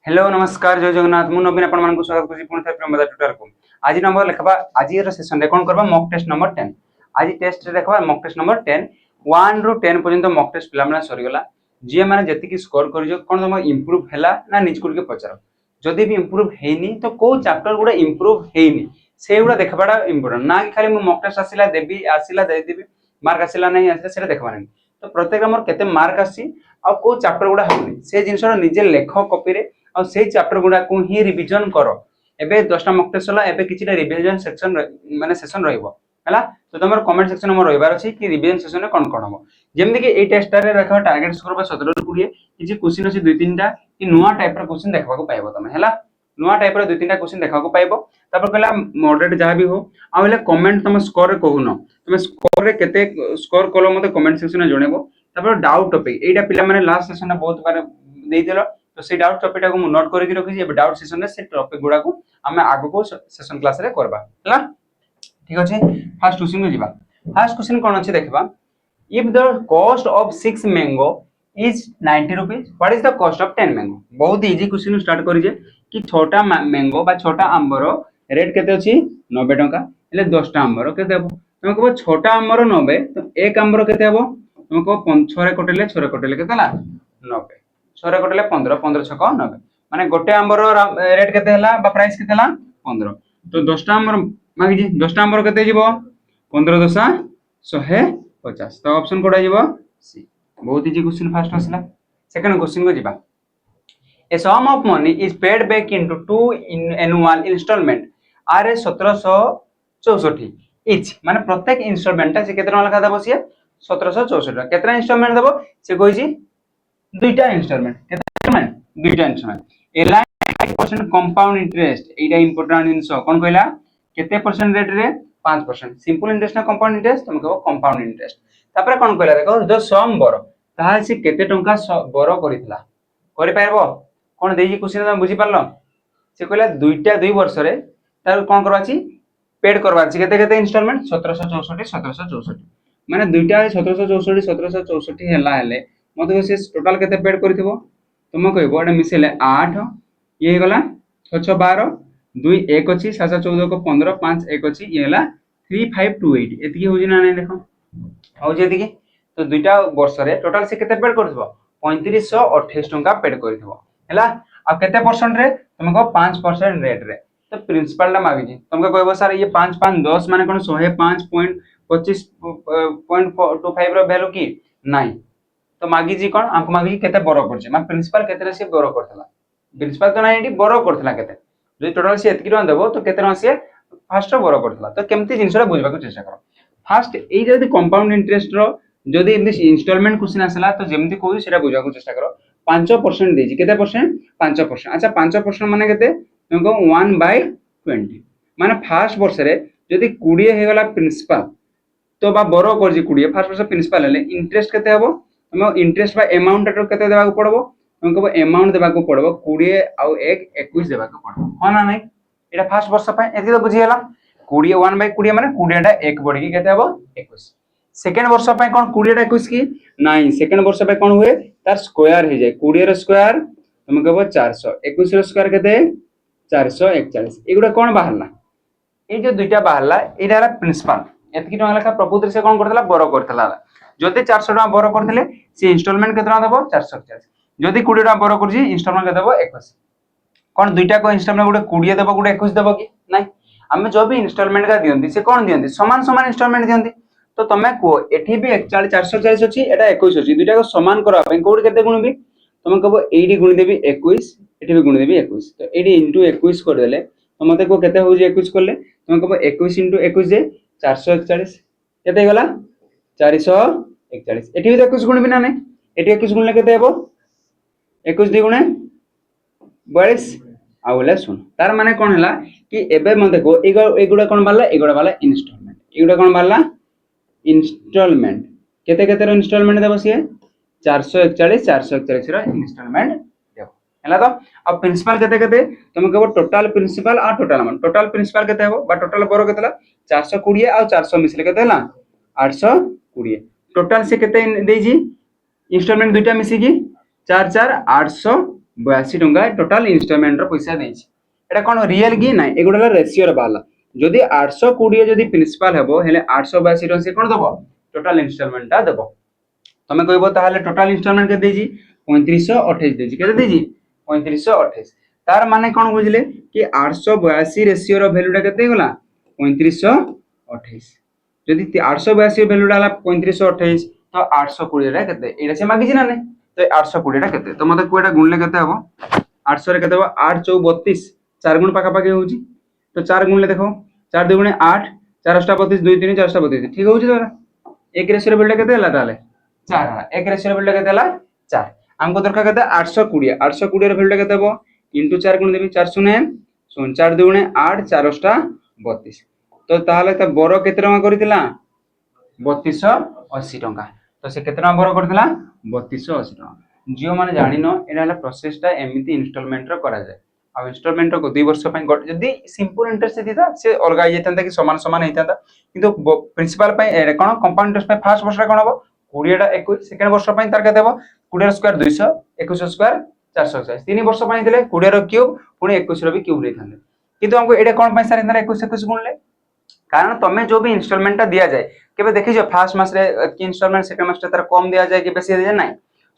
Hello नमस्कार जय जगन्नाथ मु नवीन आपण मानक स्वागत करछि पुଣି ଥରେ ପ୍ରମେଦ ଟ୍ୟୁଟୋରିଆଲ को आज नंबर लिखबा आज ର सेशन रे कोन करबा मॉक टेस्ट नंबर 10 आज टेस्ट रे देखबा मॉक टेस्ट नंबर 10 1 ରୁ 10 पर्यंत मॉक टेस्ट पिला माने सरी गला जे माने जति की स्कोर करिजो कोन तुम इंप्रूव हैला ना निज को के पचार जदी भी इंप्रूव हेनी तो को चैप्टर गुडा इंप्रूव हेनी से गुडा देखबाडा इंपोर्टेंट ना कि खाली मु मॉक टेस्ट आसिला दे देबी मार्क आसिला नहीं आसिला सेटा देखबा नहीं तो प्रत्येक हमर केते मार्क आसी आ को चैप्टर गुडा होनी से जिंसरा निजे लेख कॉपी रे और से चैप्टर गुडा को ही रिवीजन करो एबे 10टा मॉक टेस्ट होला एबे किछिटा रिवीजन सेक्शन माने सेशन रहइबो हला तो तमर कमेंट सेक्शन हमर रहबार अछि कि रिवीजन सेशन रे कोन कोन हो जेमि कि ए टेस्ट रे रखबा टारगेट स्कोर बा 17 ରୁ 20 किछि क्वेश्चन अछि 2-3टा कि नुवा टाइप रो क्वेश्चन देखबा को पाइबो तमे हला नुवा टाइप रो 2-3टा क्वेश्चन देखबा को पाइबो तापर कहला मॉडरेट जहा भी हो आ हले कमेंट तम स्कोर रे कहूनो तमे स्कोर रे केते स्कोर कोलो मते कमेंट सेक्शन रे जणेबो तापर डाउट टॉपिक एटा पिला माने लास्ट सेशन में बहुत बार दे देलो तो से डाउट टॉपिक को नोट करके रखी ए डाउट सेशन में से टॉपिक गुडा को हमें आगो को सेशन क्लास रे करबा हला ठीक अछि फर्स्ट क्वेश्चन में जीवा फर्स्ट क्वेश्चन कोन अछि देखबा if the cost of 6 mango is 90 rupees what is the cost of 10 mango बहुत इजी क्वेश्चन स्टार्ट करि जे कि छोटा मैंगो बा छोटा आंबर रेट केते अछि 90 टका એટલે 10 टा आंबर केते हेबो तुम कहबो छोटा आंबर 90 तो एक आंबर केते हेबो तुम कहबो 6 रे कटेले केते ला 90 6 कटले 15 15 6 90 माने गोटे आंबर रेट केते हला बा प्राइस केते हला 15 तो 10 टा आंबर मागि जी 10 टा आंबर केते जीवो 15 10 150 तो ऑप्शन कोडा जीवो सी बहुत इजी क्वेश्चन फर्स्ट आसला सेकंड क्वेश्चन को जीवा a sum of money is paid back into two annual instalment are 1764 each माने प्रत्येक इंस्टॉलमेंट से केते टका लखा देबो से 1764 केतना इंस्टॉलमेंट देबो से कहि जी दुईटा इंस्टॉलमेंट केतना दुईटा इंस्टॉलमेंट एलाइन 5% कंपाउंड इंटरेस्ट एटा इंपोर्टेंट इनसो कोन कहला केते परसेंट रेट रे 5% सिंपल इंटरेस्ट ना कंपाउंड इंटरेस्ट तुम कहबो कंपाउंड इंटरेस्ट तापर कोन कहला देखो जो सम बर ताहा से केते टंका बर करितला करि पारबो कोन देई क्वेश्चन तुम बुझी पारलो से कहला दुईटा 2 वर्ष रे तार कोन करबाची पेड करबाची केते केते इंस्टॉलमेंट 1764 माने दुईटा 1764 हेला हेले मते से टोटल केते पेड करिथिबो तुम कहबो एटा मिसेले 8 ये गला 6 12 2 1 अछि 7 14 को 15 5 1 अछि ये हला 3528 एतकी होजी ना नै देखो हो जेति की तो दुईटा वर्ष रे टोटल से केते पेड करथिबो 3528 टंका पेड करथिबो हला आ केते परसेंट रे तुम को 5% रेट रे तो प्रिंसिपल ला मागि जी तुमको कहबो सर ये 5 5 10 माने कोन 105.25.25 रो वैल्यू की नाही तो मागी जी कोन हमको मागी केते बरो करछे मा प्रिंसिपल केते रे से बरो करथला प्रिंसिपल तो नाही बरो करथला केते जे टोटल से एतकी रन देबो तो केते से फर्स्ट बरो करथला तो केमती जिंसरा बुझबा को चेष्टा करो फर्स्ट ए जदी कंपाउंड इंटरेस्ट रो जदी इंस्टॉलमेंट क्वेश्चन आसला तो जेमती कोइ सेटा बुझबा को चेष्टा करो 5% देजी केते परसेंट 5% अच्छा 5% माने केते तुमको 1/20 माने फर्स्ट वर्ष रे जदी 20 हे गला प्रिंसिपल तो बा बरो करजी 20 फर्स्ट वर्ष प्रिंसिपल हेले इंटरेस्ट केते हेबो हम इंटरेस्ट बा अमाउंट रो केते देबा को पड़बो हमको अमाउंट देबा को पड़बो 20 आ 1 21 देबा को पड़बो हां ना नहीं एटा फर्स्ट वर्ष पय एति तो बुझी गेला 20 1/20 माने 20 टा 1 बढ़ी के केते हेबो 21 सेकंड वर्ष पय कोन 20 टा 21 की नहीं सेकंड वर्ष पय कोन हुए तार स्क्वायर हे जाय 20 रो स्क्वायर तुम कहबो 400 21 रो स्क्वायर केते 441 एगुडा कोन बाहरला ए जो दुईटा बाहरला एटाला प्रिंसिपल एतकी टका लेखा प्रपुत्र से कोन करथला बरो करथला जदि 400 टका बरो करथिले से इंस्टॉलमेंट केतना देबो 441 जदि 20 टका बरो करजी इंस्टॉलमेंट के देबो 21 कोन दुईटा को इंस्टॉलमेंट गुडे 20 देबो गुडे 21 देबो की नाही हमें जो भी इंस्टॉलमेंट का दियंती से कोन दियंती समान समान इंस्टॉलमेंट दियंती तो तमे को एठी भी 41 440 अछि एटा 21 अछि दुईटा को समान करा पे कोड केते गुणबी तमे कहबो 80 गुणी देबी 21 एठी भी गुणी देबी 21 तो 80 * 21 कर देले तो मते को केते हो जे 21 करले तमे कहबो 21 * 21 जे 441 केते गला 441 एठी भी 21 गुण बिना नै एठी 21 गुणले केते हेबो 21 * 2 = 42 आउले सुन तार माने कोन हला कि एबे म देखो एगुडा कोन बाला एगुडा बाला इंस्टॉलमेंट एगुडा कोन बाला इंस्टॉलमेंट केते केते रो इंस्टॉलमेंट देबो से 441 रो इंस्टॉलमेंट देबो हला तो अब प्रिंसिपल केते केते तुम कहबो टोटल प्रिंसिपल आ टोटल अमाउंट टोटल प्रिंसिपल केते हेबो बा टोटल बरो केतेला 420 आ 400 मिसले केते हला 820 टोटल से केते देजी इंस्टॉलमेंट दुईटा मिसी की 4 4 800 82 टंका टोटल इनस्टॉलमेंट रो पैसा देछि एटा कोन रियल की नै एगुडा रेशियो रे बाला जदि 820 जदि प्रिंसिपल हेबो हेले 882 रो से कोन दबो टोटल इनस्टॉलमेंट ता दबो तमे कहबो ताहाले टोटल इनस्टॉलमेंट के देछि 3528 देछि केते देछि 3528 तार माने कोन बुझले कि 882 रेशियो रो वैल्यू टा केते गला 3528 जदि 882 वैल्यू डाला 3528 तो 820 रे केते एटा से मागिछि ना नै तो 820 टा केते तो मते कोएटा गुणले केते हबो 800 रे केते हबो 8 चौ 32 4 गुण पाका पाके होउछि तो 4 गुणले देखो 4 2 गुणे 8 4 अष्टा 32 2 3 4 अष्टा 32 ठीक होउछि तोरा एक रेशियो रे वैल्यू केते हला ताले 4 हला एक रेशियो रे वैल्यू केते हला 4 हमको दरकार केते 820 रे वैल्यू केते हबो इनटू 4 गुण देबी 4 शून्य 4 2 गुणे 8 4 अष्टा 32 तो ताहले त बरो केते टका करितला 3280 टका तो से केते टका बरो करथला 3280 टका जियो माने जानिनो एनाला प्रोसेस टा एमिति इंस्टॉलमेंट रो करा जाय आ इंस्टॉलमेंट रो 2 वर्ष पय जदी सिंपल इंटरेस्ट दिता से अलगा जेतंता कि समान समान हेतंता किंतु प्रिंसिपल पय ए कोन कंपाउंड इंटरेस्ट पय फर्स्ट वर्ष रा कोन हबो 20 टा 21 सेकंड वर्ष पय तार केते हबो 20 स्क्वायर 200 21 स्क्वायर 440 तीन वर्ष पय दिले 20 रो क्यूब पुनी 21 रो भी क्यूब रेथांदे किंतु हमको एडे कोन पय सार 21 21 गुणले कारण तमे जो भी इंस्टॉलमेंट दिया जाए केबे देखि जो फर्स्ट मास रे कि इंस्टॉलमेंट सेकंड मास रे तार कम दिया जाए कि बेसी दिया जाए नाही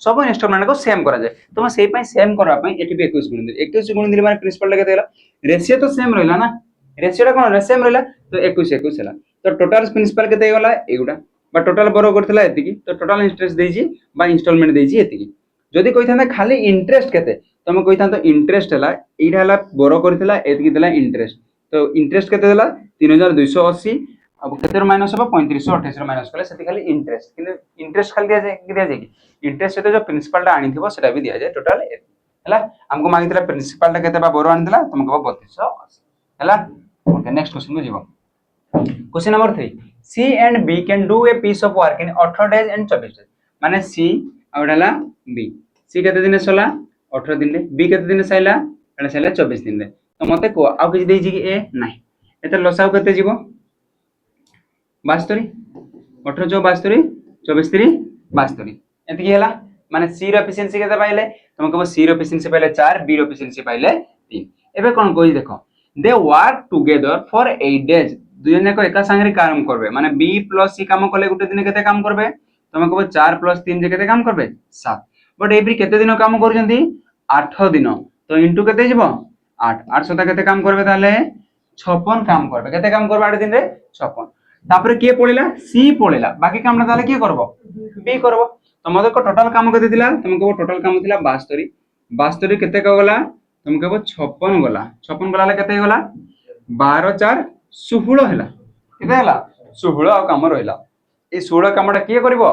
सब इंस्टॉलमेंट को सेम करा जाए तो सेही पय सेम करबा पय एटी 21 गुण दे 21 गुण दिले माने प्रिंसिपल लगे देला रेशियो तो सेम रहला ना रेशियो टा कोन सेम रहला तो 21 21 हला तो टोटल प्रिंसिपल केते गला एगुडा बा टोटल बरो करथला एतिकी तो टोटल इंटरेस्ट देजी बा इंस्टॉलमेंट देजी एतिकी जदी कहिथांता खाली इंटरेस्ट केते तमे कहिथांता इंटरेस्ट हला एइडा हला बरो करथला एतिकी देला इंटरेस्ट तो इंटरेस्ट केते देला 3280 अब केते माइनस हो 3528 रो माइनस कले सेति खाली इंटरेस्ट किने इंटरेस्ट खाली दिया जाय कि इंटरेस्ट से जो प्रिंसिपल टा आनी थिबो सेटा भी दिया जाय टोटल हला हमको मागितला प्रिंसिपल टा केते बा बरो आनितला तुमको 3280 हला ओके नेक्स्ट क्वेश्चन को जीवो question number 3 C and B can do a piece of work in 18 days and 24 days माने C आउडाला B C केते दिन सला 18 दिन ले B केते दिन सैला एटा सैला 24 दिन ले तो मते को आ किछ देई जी कि ए नाही एते लसाउ केते जीवो 72 18 जो 72 24 3 72 एति की हला माने C रो एफिशिएंसी केते पाइले तुमको C रो एफिशिएंसी पाइले 4 B रो एफिशिएंसी पाइले 3 एबे कोन कोइ देखो they work together for 8 days दुय जने को एका संगे काम करबे माने B + C काम करले गुटे दिन केते काम करबे तुमको 4 + 3 जे केते काम करबे 7 बट एवरी केते दिन काम करजंती 8 दिन तो इनटू केते जीवो 8 8 सता केते काम करबे ताले 56 काम करबे केते काम करबे 8 दिन रे 56 तापर के पळिला सी पळिला बाकी कामना ताले के करबो बी करबो तो मते को टोटल काम केते दिला तुमको टोटल काम दिला 72 72 केते का गला तुमको 56 गला 56 गला केते गला 12 4 16 हला केते हला 16 काम रहला ए 16 कामटा के करबो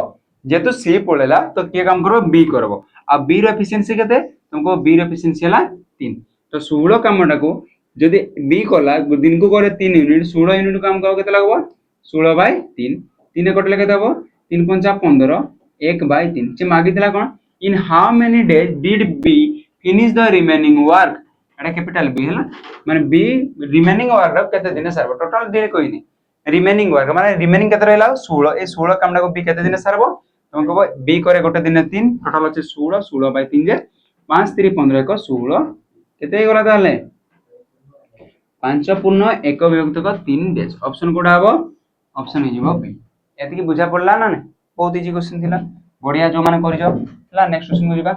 जेतु सी पळिला तो के काम करबो बी करबो आ बी रो एफिशिएंसी केते तुमको बी रो एफिशिएंसी हला 3 तो 16 कामटा को जदी बी कला दिन को करे 3 यूनिट 16 यूनिट काम का केते लागबो 16/3 3 कटले केते हबो 3 5 15 1/3 से मागी दिला कोन in how many days did B finish the remaining work एटा कैपिटल बी हला माने बी रिमेनिंग वर्क केते दिन सरबो टोटल दिन कोइ नै रिमेनिंग वर्क माने रिमेनिंग केते रहला 16 ए 16 कामडा को बी केते दिन सरबो तुमको बी करे गोटे दिन 3 टोटल अछि 16 16/3 जे 5 3 15 1 16 केते गला ताले 5 पूर्ण 1 विभक्त को 3 डेज ऑप्शन कोडा हबो ऑप्शन हे जीवो बी एति की बुझा पड़ला ना ने बहुत इजी क्वेश्चन थिला बढ़िया जो माने करिजो हला नेक्स्ट क्वेश्चन को जीवा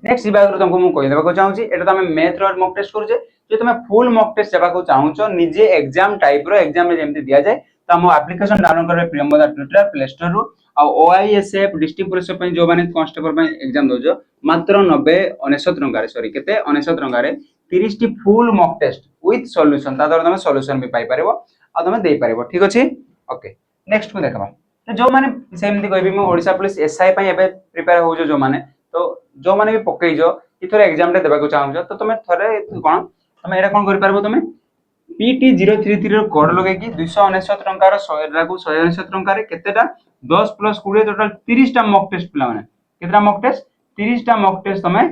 नेक्स्ट विभाग तुमको मु कहि देबा को चाहूची एटा तमे मैथ रो मॉक टेस्ट करू जे जे तमे फुल मॉक टेस्ट जेबा को चाहूचो निजे एग्जाम टाइप रो एग्जाम में जेमति दिया जाय त हम एप्लीकेशन डाउनलोड करबे प्रियंबदा ट्विटर प्ले स्टोर रो आ ओआईएसएफ डिस्ट्रिक्ट पुलिस पय जो माने कांस्टेबल पय एग्जाम दोजो मात्र 90 69 टंका रे सॉरी केते 69 टंका रे 30 टी full mock test with solution ता दर तमे सॉल्यूशन भी पाई परबो आ तमे देई परबो ठीक अछि ओके नेक्स्ट को देखबा तो जो माने सेमति कहबी म ओडिसा पुलिस एसआई पय एबे प्रिपेयर हो जो माने तो जो माने भी पकई जो इथरे एग्जाम रे देबा को चाहू तो तमे थरे कोन तमे एटा कोन करि परबो तमे पीटी 033 रो कोड लगे कि 269 टंका रो 100 को 169 टंका रे केतेटा 10 + 20 टोटल 30 टा मॉक टेस्ट पिला माने केतरा मॉक टेस्ट 30 टा मॉक टेस्ट तमे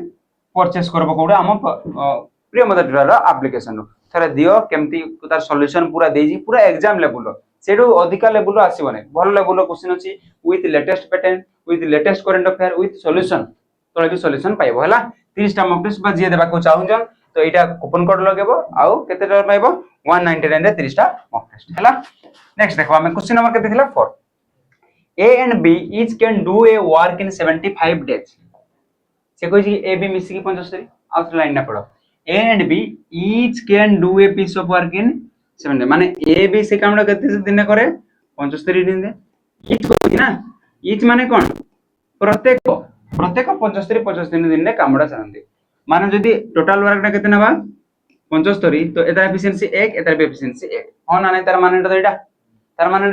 परचेस करबो कोडा हम प्रियमदा ट्विटर रो एप्लीकेशन रो थरे दियो केमती तार सॉल्यूशन पूरा देजी पूरा एग्जाम लेवल रो सेडो अधिका लेवल रो आसीबो नै भल लेवल रो क्वेश्चन अछि with latest pattern with latest current affair with solution तोला भी सॉल्यूशन पाइबो हला 30 टा मॉक टेस्ट बा जे देबा को चाहूजन तो एटा कूपन कोड लगेबो आउ केते डॉलर पाइबो 199 रे 30 टा मॉक टेस्ट हला। नेक्स्ट देखो हम क्वेश्चन नंबर केते थिला 4 A and B each can do a work in 75 days से कोई ए बी मिसी की 75 आउट लाइन ना पड़ो A and B each can do a piece of work in 7 days माने ए बी से कामडा केते दिन करे 75 दिन दे ईच कोई ना ईच माने कोन प्रत्येक 75 दिन ने कामडा चलंती माने जदी टोटल वर्क टा केते नबा 75 तो एता एफिशिएंसी 1 एता एफिशिएंसी 1 हो ना तार माने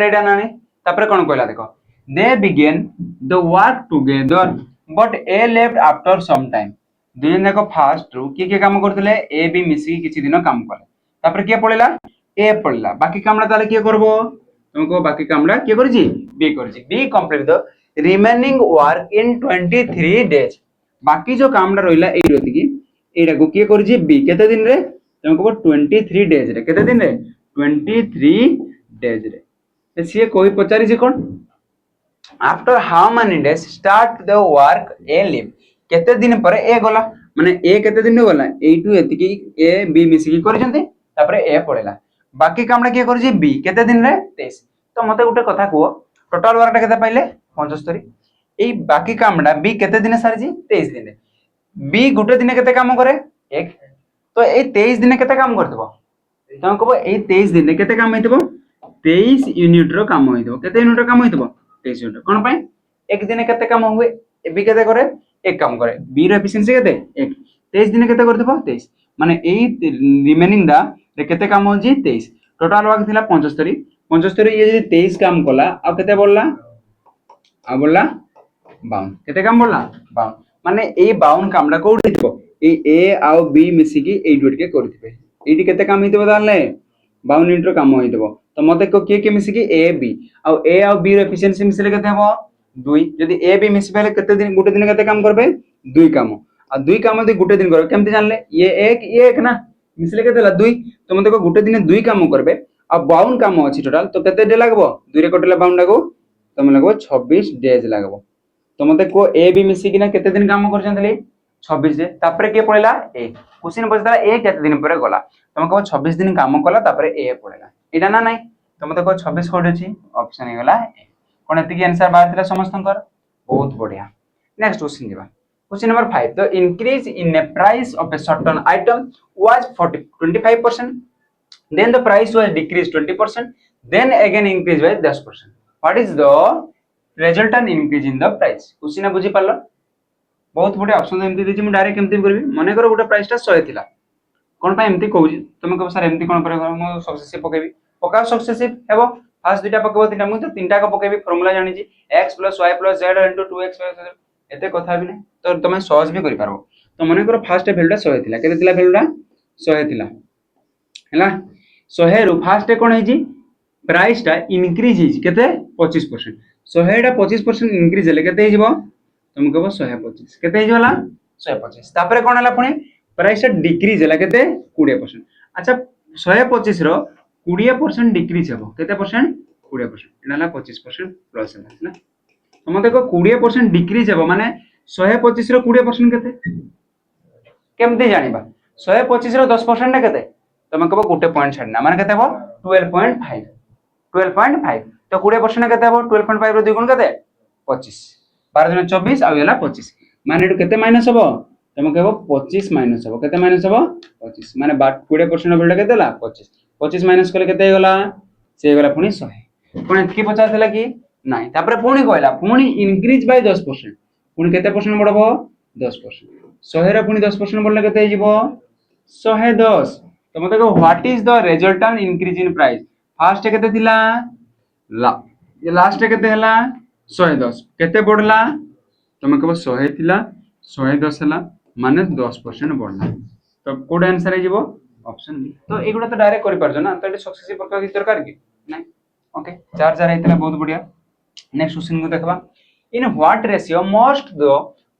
एटा ना ने तापर कोन कहला देखो they began the work together but A left after some time दिन देखो फास्ट रू के काम करथिले ए बी मिसी किछि दिन काम करले तापर के पळेला ए पळला बाकी कामडा ताले के करबो तुमको बाकी कामडा के करजी B complete the remaining work in 23 days बाकी जो कामडा रहिला ए रति की एटा को के करजी बी केते दिन रे तुमको 23 डेज रे केते दिन रे 23 डेज रे ते सिए कोई पचारी जे कोन after how many days start the work a leave केते दिन पर ए गला माने ए केते दिन गला एटू एति की ए बी मिसी की करजंते तापर ए पळेला बाकी कामडा के करजी बी केते दिन रे 23 तो मते गुटे कथा को टोटल वर्क केते पाइले 75 ए बाकी कामडा बी केते दिन सारजी 23 दिन बी गुटे दिन केते काम करे एक तो ए 23 दिन केते काम करतबो तम कहबो ए 23 दिन केते काम होइतबो 23 यूनिट रो काम होइतबो केते यूनिट रो काम होइतबो 23 यूनिट कोन पाए एक दिन केते काम हुए ए बी केते करे एक काम करे बी रो एफिशिएंसी केते एक 23 दिन केते करतबो 23 माने एई रिमेनिंग दा रे केते काम होजी 23 टोटल वर्क थिला 75 ये जदी 23 काम कला आ केते बोलला आ बोलला 52 केते काम बोलला 52 माने एई 52 कामडा कोडी दिबो ए ए आ बी मिसी की 8 के करथिबे एटी केते काम हितबो दाले 52 यूनिट रो काम होइतबो तो मते को के मिसी की ए बी आ बी रो एफिशिएंसी मिसले केते हबो 2 जदी ए बी मिसी पहले केते दिन गुटे दिन केते काम करबे 2 काम आ 2 काम दे गुटे दिन करबे केमते जानले ये एक ना मिसले केते ला 2 तो मते को गुटे दिन 2 काम करबे आ 52 काम अछि टोटल तो केते डे लागबो 2 रे कटले 52 लागो तो म लागबो 26 डेज लागबो तो मते को ए बी मिसी किना केते दिन काम करछनतले 26 डे तापर के पळेला ए क्वेश्चन बजदा ए केते दिन पर गला तुम कहो 26 दिन काम कला तापर ए पळेला एटा ना नाही तो मते को 26 कोड अछि ऑप्शन हे गला ए कोन एति के आंसर बाहर थिला समस्तंकर बहुत बढ़िया। नेक्स्ट क्वेश्चन दिबा question number 5 the increase in the price of a certain item was 25% then the price was decreased 20% then again increased by 10% what is the resultant increase in the price question बुझी पालो बहुत बड़े option एमती देछि मु direct एमती करबी मने करो गोटे प्राइस ता 100 थिला कोन पा एमती कहू तुम कह सर एमती कोन पर मु सक्सेसिव पकेबी पका सक्सेसिव हेबो फास्ट दुटा पकेबो तीनटा मु तो तीनटा का पकेबी फार्मूला जानि छी x + y + z * 2x एते कथा भी नै तो तुम सहज भी करि पारबो तो मने करो फास्ट वैल्यू 100 थिला केते थिला वैल्यू 100 थिला हैला 100 रु फास्ट कोन है जी प्राइस ता इंक्रीज हिज केते 25% 100 टा 25% इंक्रीज हेले केते हिजबो तुम कहबो 125 केते हिजला 125 तापर कोन हला पुनी प्राइस डिक्रीज हला केते 20% अच्छा 125 रो 20% डिक्रीज हेबो केते परसेंट 20% एनाला 25% प्लस हला ना तो मते को 20% डिक्रीज हेबो माने 125 रो 20% केते केमते जानिबा 125 रो 10% केते तुम कहबो गुटे पॉइंट छाडना माने केते हेबो 12.5 तो 20% केते हेबो 12.5 रो द्विगुण केते 25 12 दिन 24 आ गेला 25 माने एटु केते माइनस हबो तुम कहबो 25 माइनस हबो केते माइनस हबो 25 माने 20% बेलटा केते ला 25 25 माइनस करले केते गला से गला पुनी 100 पुनी एतकी पचार थला कि नाही तापर पुनी कहला पुनी इंक्रीज बाय 10% पुनी केते परसेंट बढबो 10% 100 रे पुनी 10% बढले केते हिजबो 110 तो मते को what is the resultant increase in price first केते थिला ला ये लास्ट केते हला 110 केते बढ़ला तुम कहबो 100 थिला 110 हला माने 10% बढ़ला तो कोड आंसर हिजबो ऑप्शन बी तो एगुडा तो डायरेक्ट करि परजो ना तो एटे सक्सेसिव प्रकार की दरकार की नाही ओके 4 आइतला बहुत बढ़िया। नेक्स्ट क्वेश्चन को देखबा in what ratio most the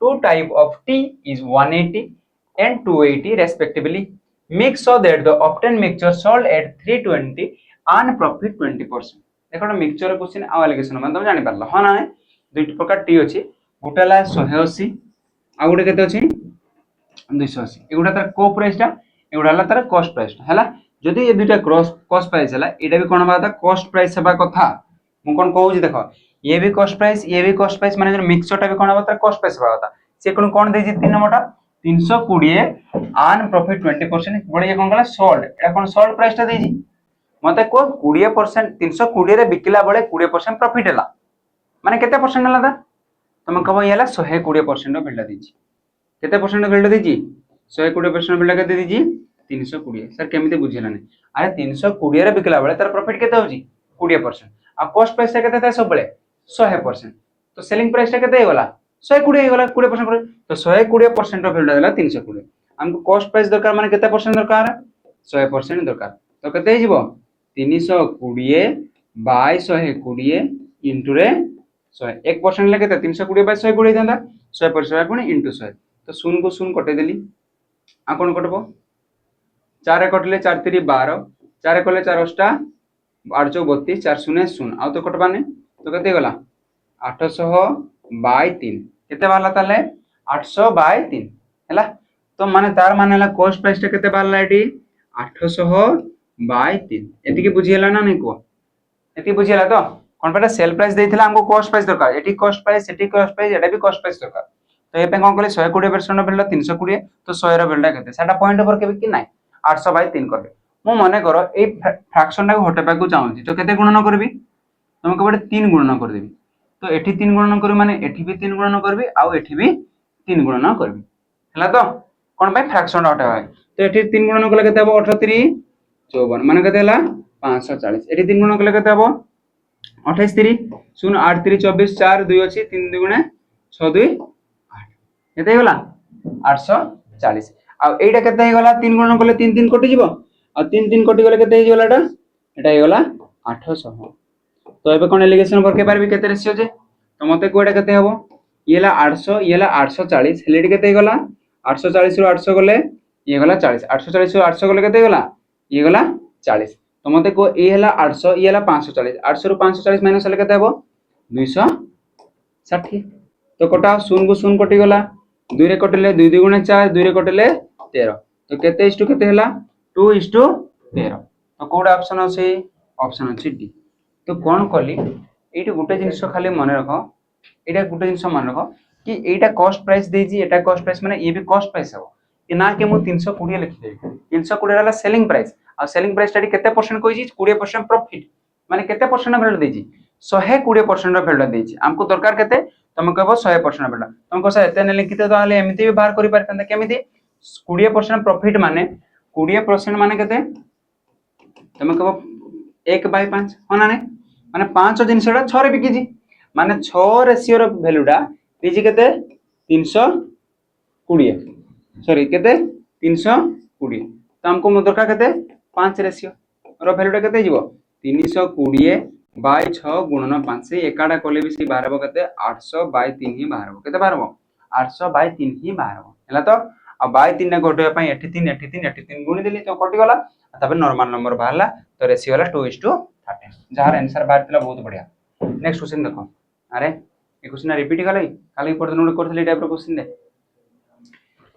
two type of T is 180 and 280 respectively mix so that the obtained mixture sold at 320 earn profit 20% देखो मिक्सचर क्वेश्चन आ एलिगेशन मतलब तुम जानि परला हां ना दुई प्रकार टी अछि गोटेला 180 आ गोटे केते अछि 280 एगुडा तार को प्राइस टा एगुडा हला तार कॉस्ट प्राइस टा हला जदि ये दुटा क्रॉस कॉस्ट प्राइस हला एटा भी कोन हबा था कॉस्ट प्राइस हबा कथा मु कोन कहू देखो ये भी कॉस्ट प्राइस माने जो मिक्सचर टा भी कोन हबा तार कॉस्ट प्राइस हबा कथा से कोन दे जे 3 नंबरटा 320 आन प्रॉफिट 20% बडे ये कोन गला सोल्ड एटा कोन सोल्ड प्राइस टा देजी मते को 20% 320 रे बिकला बळे 20% प्रॉफिट हला माने केते परसेंट हला ता तुम कहबो ये हला 120% बिल्डा देजी केते परसेंट बिल्डा देजी 120% बिल्डा केते देजी 320 सर केमिते बुझिलानी अरे 320 रे बिकला बळे तार प्रॉफिट केते होजी 20% आ कॉस्ट प्राइस केते था सब बळे 100% तो सेलिंग प्राइस टा केते होगला 120 होगला 20% तो 120% बिल्डा देला 320 हमको कॉस्ट प्राइस दरकार माने केते परसेंट दरकार 100% दरकार तो केते हिजबो 320 बाय 120 इनटू रे 100 1% ले केते 320 बाय 120 थांदा 100% पुनी इनटू 100 तो शून्य को शून्य कटे देली आ कोन कटबो 4 कटले 4 3 12 4 कले 4 8 8 32 4 0 0 आ तो कटबाने तो केते गला 800 बाय 3 केते बाला ताले 800 बाय 3 हैला तो माने तार माने ला कॉस्ट प्राइस टा केते बाला एटी 800 बाय 3 एति के बुझियला ना नै को एति बुझियला तो कोन पटा सेल प्राइस देथिला हमको कॉस्ट प्राइस दरकार एटी कॉस्ट प्राइस एटा भी कॉस्ट प्राइस दरकार तो ए पे कोन कहले 120% बिल्डा 320 तो 100 रो बिल्डा केते सेटा पॉइंट ओवर केबे कि नाही 800 बाय 3 करबे मु माने करो ए फ्रैक्शन टा को हटेबा को चाहूची तो केते गुणन करबी तुम केबे 3 गुणन कर देबी तो एठी 3 गुणन करबी माने एठी भी 3 गुणन करबी आ एठी भी 3 गुणन करबी हला तो कोन भाई फ्रैक्शन हटेबा तो एठी 3 गुणन कले केते हबो 38 54 माने केते हला 540 एठी 3 गुणन कले केते हबो 28 3 0 8 3 24 4 2 अछि 3 2 गुणे 6 2 8 केते गला 840 आ एटा केते गला 3 गुणन कले 3 3 कटि जिवो आ 3 3 कटि गले केते गला एटा गला 800 तो एबे कोन एलिगेशन करके पारबी केते रेशियो जे तो मते कोएटा केते हबो येला 800 येला 840 हेलेडी केते गला 840 रो 800 गले ये गला 40 840 रो 800 गले केते गला ये गला 40 तो मते को ए हला 800 ये हला 540 800 रो 540 माइनस हले केते हबो 260 तो कटा शून्य को शून्य कटि गला 2 रे कटले 2 2 गुणे 4 2 रे कटले 13 तो केते इस टू केते हला 2:13 तो कोडा ऑप्शन अछि ऑप्शन अछि डी तो कोन कली एठी गुटे जिंस खाली मन रखो एटा गुटे जिंस मन रखो कि एटा कॉस्ट प्राइस देजी एटा कॉस्ट प्राइस माने ये भी कॉस्ट प्राइस हो कि ना कि मु 320 लिखि देबी 320 वाला सेलिंग प्राइस आ सेलिंग प्राइस टाडी केते परसेंट कोइजी 20% प्रॉफिट माने केते परसेंट वैल्यू देजी 120% वैल्यू देजी हमको दरकार केते तुम कहबो 100% वैल्यू तुमको से एते ने लिखिते तो आले एमिति भी बाहर करि परतंते केमिति 20% प्रॉफिट माने 20% माने केते तुम कहबो 1/5 होना ने माने 5 जिनसडा 6 रे बिकिजी माने 6 रेशियो रो वैल्यूडा देजी केते 320 सॉरी केते 320 तो हमको दरकार केते 5 रेशियो रो वैल्यूडा केते जीवो 320 बाय 6 गुणन 5 से एकाडा कोले भी से बाहरबो केते 800 बाय 3 ही बाहरबो केते बाहरबो 800 बाय 3 ही बाहरबो हला तो आ बाय 3 ने गोटे पई 83 गुणी देली तो कटि गला तबे नॉर्मल नंबर बाहरला तो रेशियो वाला 2:13 जहार आंसर बाहर तला बहुत बढ़िया नेक्स्ट क्वेश्चन देखो अरे ए क्वेश्चन रिपीट गलै काली पर दिन करथले टाइप रो क्वेश्चन दे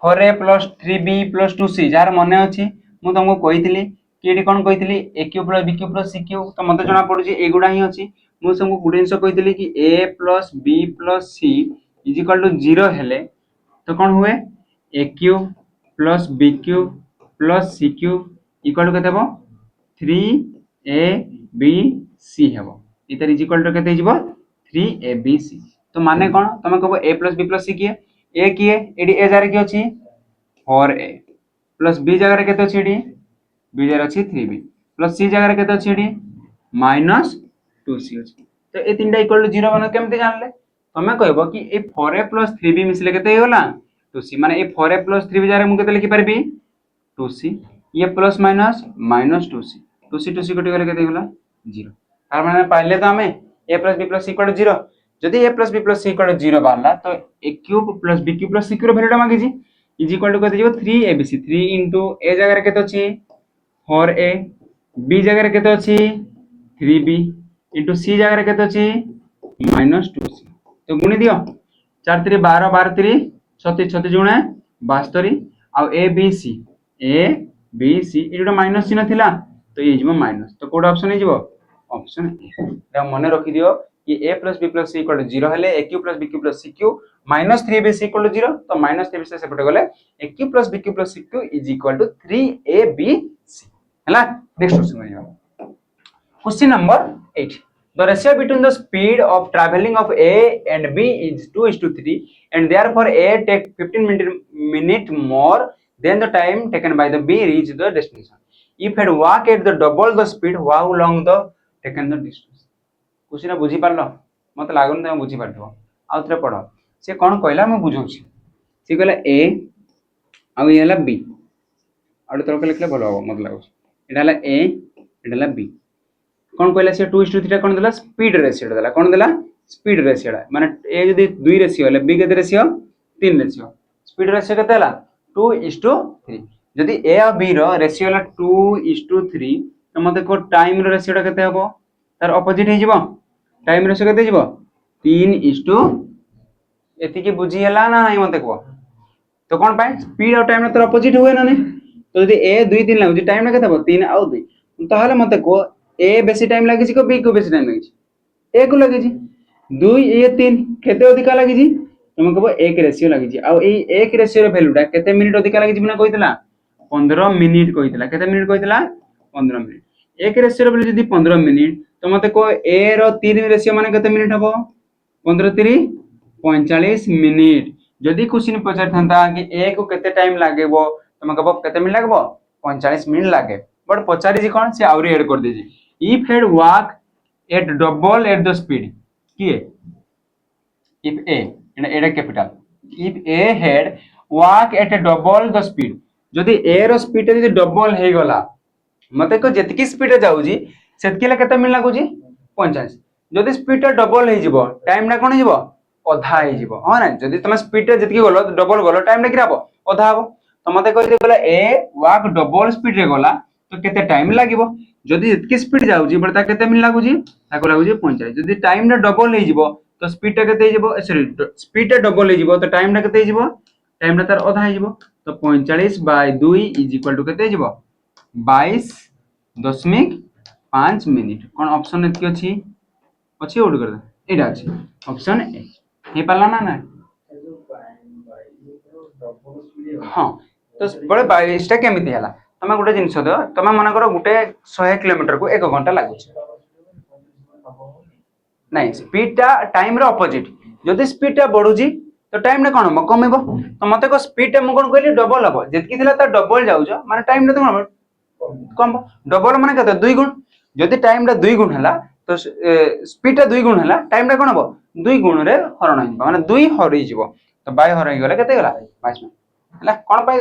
4a + 3b + 2c जहार मने अछि मु तुमको कहितली कि एडी कोन कहितली aq + bq + cq तो मते जणा पडुची एगुडा ही अछि मु तुमको गुडेंस कहितली कि a + b + c = 0 हेले तो कोन हुए aq + bq + cq = केते हो 3abc हेबो इतर = केते हिजबो 3abc तो माने कोन तमे कहबो a + b + c किए a किए एडी a जारे की अछि 4a + b जगह रे केते अछि एडी b जगह अछि 3b + c जगह रे केते अछि एडी -2c अछि तो ए तीनटा = 0 माने केमते जानले तमे कहबो कि ए 4a + 3b मिसले केते होला 2c माने ए 4a + 3b जगह रे मु केते लिखि परबी 2c ये प्लस माइनस -2c 2c कटि गले केते होला 0 तार माने पाइले तो हमें a + b + c = 0 जदि a + b + c = 0 बारला तो a³ + bq + cq रो वैल्यूटा मांगी जी = केते जीवो 3abc 3 * a जगह रे केते अछि 4a b जगह रे केते अछि 3b * c जगह रे केते अछि -2c तो गुणी दियो 4 3 12 12 3 36 36 गुणे 72 आ ए बी सी ये गोटे माइनस चिन्ह थिला तो ये जीवो माइनस तो कोड ऑप्शन हे जीवो ऑप्शन ए मन रखि दियो कि a plus b plus c equal to 0 हेले a cube plus b cube plus c cube minus 3bc equal to 0 तो माइनस 3bc से सेपटे गले a cube plus b cube plus c cube is equal to 3abc हला next question में जाओ question number 8 the ratio between the speed of traveling of a and b is 2:3 and therefore a take 15 minute more than the time taken by the b reach the destination if had walk at the double the speed how long the taken the distance question बुझी पारलो मत लागन तुम बुझी पारथो आ थरे पढो से कोन कहला मैं बुझौछि से कहला a आ ये हला b आडे तळक लिखले भलो हो मत लागो एटा हला a एटा हला b कौन कहला से 2:3 कौन देला स्पीड रेशियो देला कौन देला स्पीड रेशियो माने ए जदी 2 रेशियो हले बी केते रेशियो 3 रेशियो स्पीड रेशियो केते हला 2:3 जदी ए और बी रो रेशियो हला 2:3 तो मते को टाइम रो रेशियो केते हबो तार ऑपोजिट हे जिवो टाइम रेशियो केते जिवो 3:, एति की बुझी हला ना नहीं मते को तो कौन पाए स्पीड और टाइम रो तार ऑपोजिट हुए ना नहीं तो जदी ए 2 3 लागो टाइम ना केते हबो 3 और 2 ताहले मते को ए बेसी टाइम लागी को बी को बेसी टाइम लागी ए को लागी 2 ए 3 केते अधिका लागी तुम कहबो 1 रेशियो लागी आ ए 1 रेशियो रो वैल्यूटा केते मिनिट अधिका लागी बिना कहितला 15 मिनिट कहितला केते मिनिट कहितला 15 मिनिट 1 रेशियो रो वैल्यू जदी 15 मिनिट तो मते को ए रो 3 रेशियो माने केते मिनिट हबो 15 3 45 मिनिट जदी क्वेश्चन पचार थांता कि ए को केते टाइम लागेबो तुम कहबो केते मिनिट लागबो 45 मिनिट लागे बट पचारी जी कोन से आउरी ऐड कर देजी if had walk at double at the speed किए if a Etah capital if a had walk at a double the speed जदी a रो स्पीड जदी डबल हे गला मते को जेतकी स्पीड रे जाउजी सेतकी ले केते मिनिट लागुजी 45 जदी स्पीड टा डबल हे जिवो टाइम ना कोन हे जिवो आधा हे जिवो हां ना जदी तमे स्पीड रे जेतकी गलो डबल गलो टाइम ना किराबो आधा हबो तो मते को जे गला a walk डबल स्पीड रे गला तो केते टाइम लागिवो जदी इतकी स्पीड जाउजी बडता केते मिनिट लागुजी ताको लागुजी 45 जदी टाइम रे डबल हे जिवो तो स्पीड टा केते हे जिवो सॉरी स्पीड टा डबल हे जिवो तो टाइम टा केते हे जिवो टाइम टा तार आधा हे जिवो तो 45 बाय 2 इज इक्वल टू केते हे जिवो 22.5 मिनिट कोन ऑप्शन एतकी अछि अछि ओड कर दे एटा अछि ऑप्शन ए हे पाला ना ना हां तो बड़े 22 टा केमिति हला तमे गोटे जिंस दो तमे मन करो गोटे 100 किलोमीटर को 1 घंटा लागु नहीं स्पीड टा टाइम रो ऑपोजिट जदी स्पीड टा बढ़ुजी तो टाइम ने कोन कमेबो तो मते को स्पीड टा म कोन कहली डबल हबो जेतकी थिला ता डबल जाउजो माने टाइम ने तो कम डबल माने कते 2 गुण जदी टाइम टा 2 गुण हला तो स्पीड टा 2 गुण हला टाइम टा कोन हबो 2 गुण रे हरण हिबो माने 2 हरि जिवो तो बाय हरि गले कते गला 22 मिनिट हला कोन पाई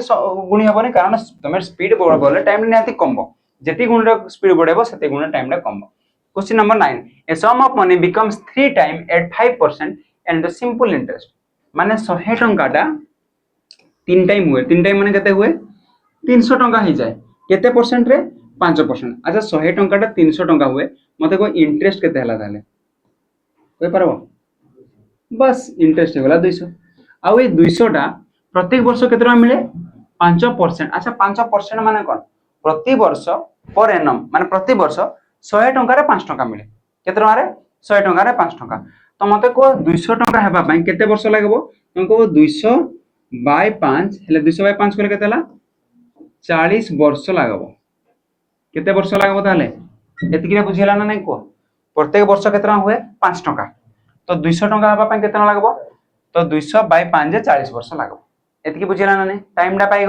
गुणी हबो ने कारण तमे स्पीड बढ़ले टाइम ने नाती कमबो जेती गुण रे स्पीड बढ़ेबो सेती गुण टाइम रे कमबो question number 9 a sum of money becomes 3 times at 5% and the simple interest माने 100 टंकाटा 3 टाइम हुए 3 टाइम माने केते हुए 300 टंका ही जाए केते परसेंट रे 5% अच्छा 100 टंकाटा 300 टंका हुए मते को इंटरेस्ट केते हला ताले कोइ परबो बस इंटरेस्ट होला 200 आ ए 200 टा प्रत्येक वर्ष केते मिले 5% अच्छा 5% माने कोन प्रति वर्ष पर एनम माने प्रति वर्ष 100 टंका रे 5 टंका मिले केते टंका रे 100 टंका रे 5 टंका तो मते को 200 टंका हेबा पई केते वर्ष लागबो तुमको 200 बाय 5 हेले 200 बाय 5 कोले केते हला 40 वर्ष लागबो केते वर्ष लागबो ताले एतिकिरा बुझिला ना नै को प्रत्येक वर्ष केते हुए 5 टंका तो 200 टंका हेबा पई केते लागबो तो 200 बाय 5 जे 40 वर्ष लागबो एतिकी बुझिला ना नै टाइम डा पाई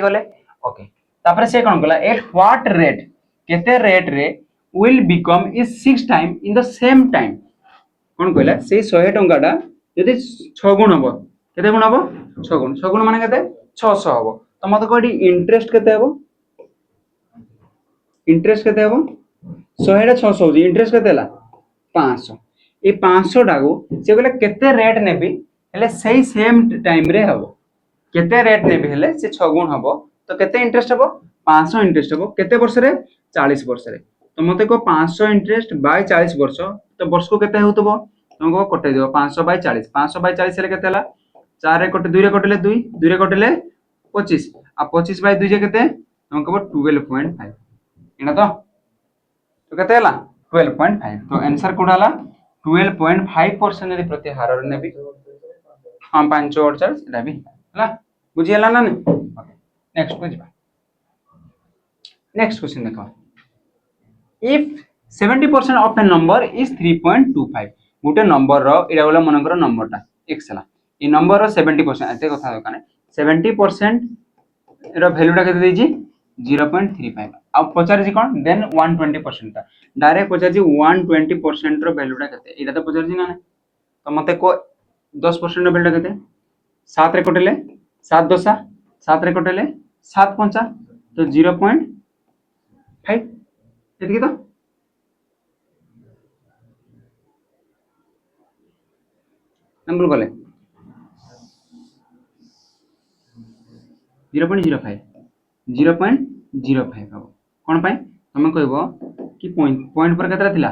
गले ओके तापर से कोन गला एट व्हाट रेट केते रेट रे will become is 6 time in the same time कोन कहला से 100 टंकाटा यदि 6 गुण हबो केते गुण हबो 6 गुण माने केते 600 हबो तो मते कोडी इंटरेस्ट केते हबो इंटरेस्ट केते हबो 100 टा 600 होजी इंटरेस्ट केते हला 500 ए 500 डागो से कहले केते रेट नेबी हेले सही सेम टाइम रे हबो केते रेट नेबी हेले से 6 गुण हबो तो केते इंटरेस्ट हबो 500 इंटरेस्ट हबो केते वर्ष रे 40 वर्ष रे तो मते को 500 इंटरेस्ट बाय 40 वर्ष तो वर्ष को केते होतबो तुमको कटे दियो 500 बाय 40 हेले केते हला 4 रे कटे 2 रे कटले 2 रे कटले 25 आ 25 बाय 2 जे केते तुम कहबो 12.5 एना तो केते हला 12.5 तो आंसर कोड हला 12.5% यदि प्रति हार रे नेबी हम 5 और 4 एटा भी हला बुझी हला ना नेक्स्ट को जिबा नेक्स्ट क्वेश्चन देखो if 70% of A number is 3.25 गोटे नंबर रो एटा बोला मनकर नंबर टा x हला ए नंबर रो 70% एते कथा दकाने 70% रो वैल्यू टा केते देजी 0.35 आ पचार जी कोन देन 120% ता डायरेक्ट पचार जी 120% रो वैल्यू टा केते एटा तो पचार जी ना तो मते को 10% रो वैल्यू टा केते 7 रे कटले 7 10 7 रे कटले 7 5 तो 0.5 एतकी तो नंबर गले 0.05 0.05 हम कोन पाए हम कहबो कि पॉइंट पर केतरा थिला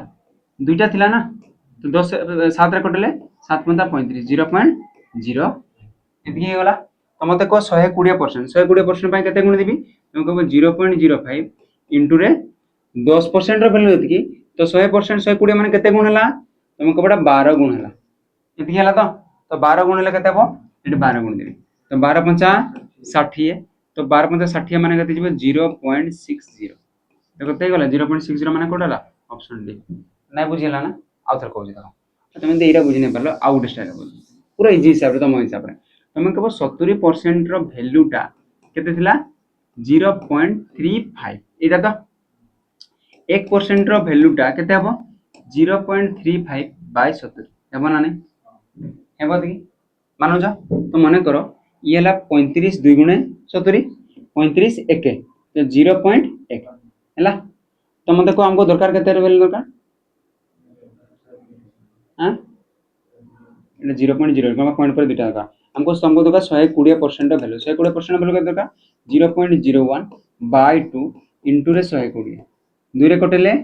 दुईटा थिला ना तो 10 7 रे कटले 7 5 35 0.0 एतकी हे गला तो मते को 120% 120% पाए केते गुण देबी हम कहबो 0.05 इनटू रे 10% रो वैल्यू देती तो 100% 120 माने केते गुण हला तुम कहबोडा 12 गुण हला एतकी हला तो 12 गुण ले केते हबो एटी 12 गुण देबी तो 12 5 60 तो 12 5 60 माने केते जिवो 0.60 तो केते गला 0.60 माने कोड हला ऑप्शन डी नै बुझिला ना आउथर कहू देखो तुम एटा बुझि नै परलो आउट स्टाइल बोल पूरा इजी हिसाब रे तुम हिसाब रे तुम कहबो 70% रो वैल्यू टा केते थिला 0.35 एटा तो 1% रो वैल्यू टा केते हबो 0.35 बाय 70 हेबो ना नै हेबो देखि मानो जा तो मने करो ये हला 35 2 गुणे 70 35 1 तो 0.1 हला तो मते को हमको दरकार केते वैल्यू दरकार हां एटा 0.0 का पॉइंट पर दुटा दरकार हमको हमको दरकार 120% वैल्यू 120% वैल्यू का दरकार 0.01 बाय 2 इनटू रे 120 2 रे कटले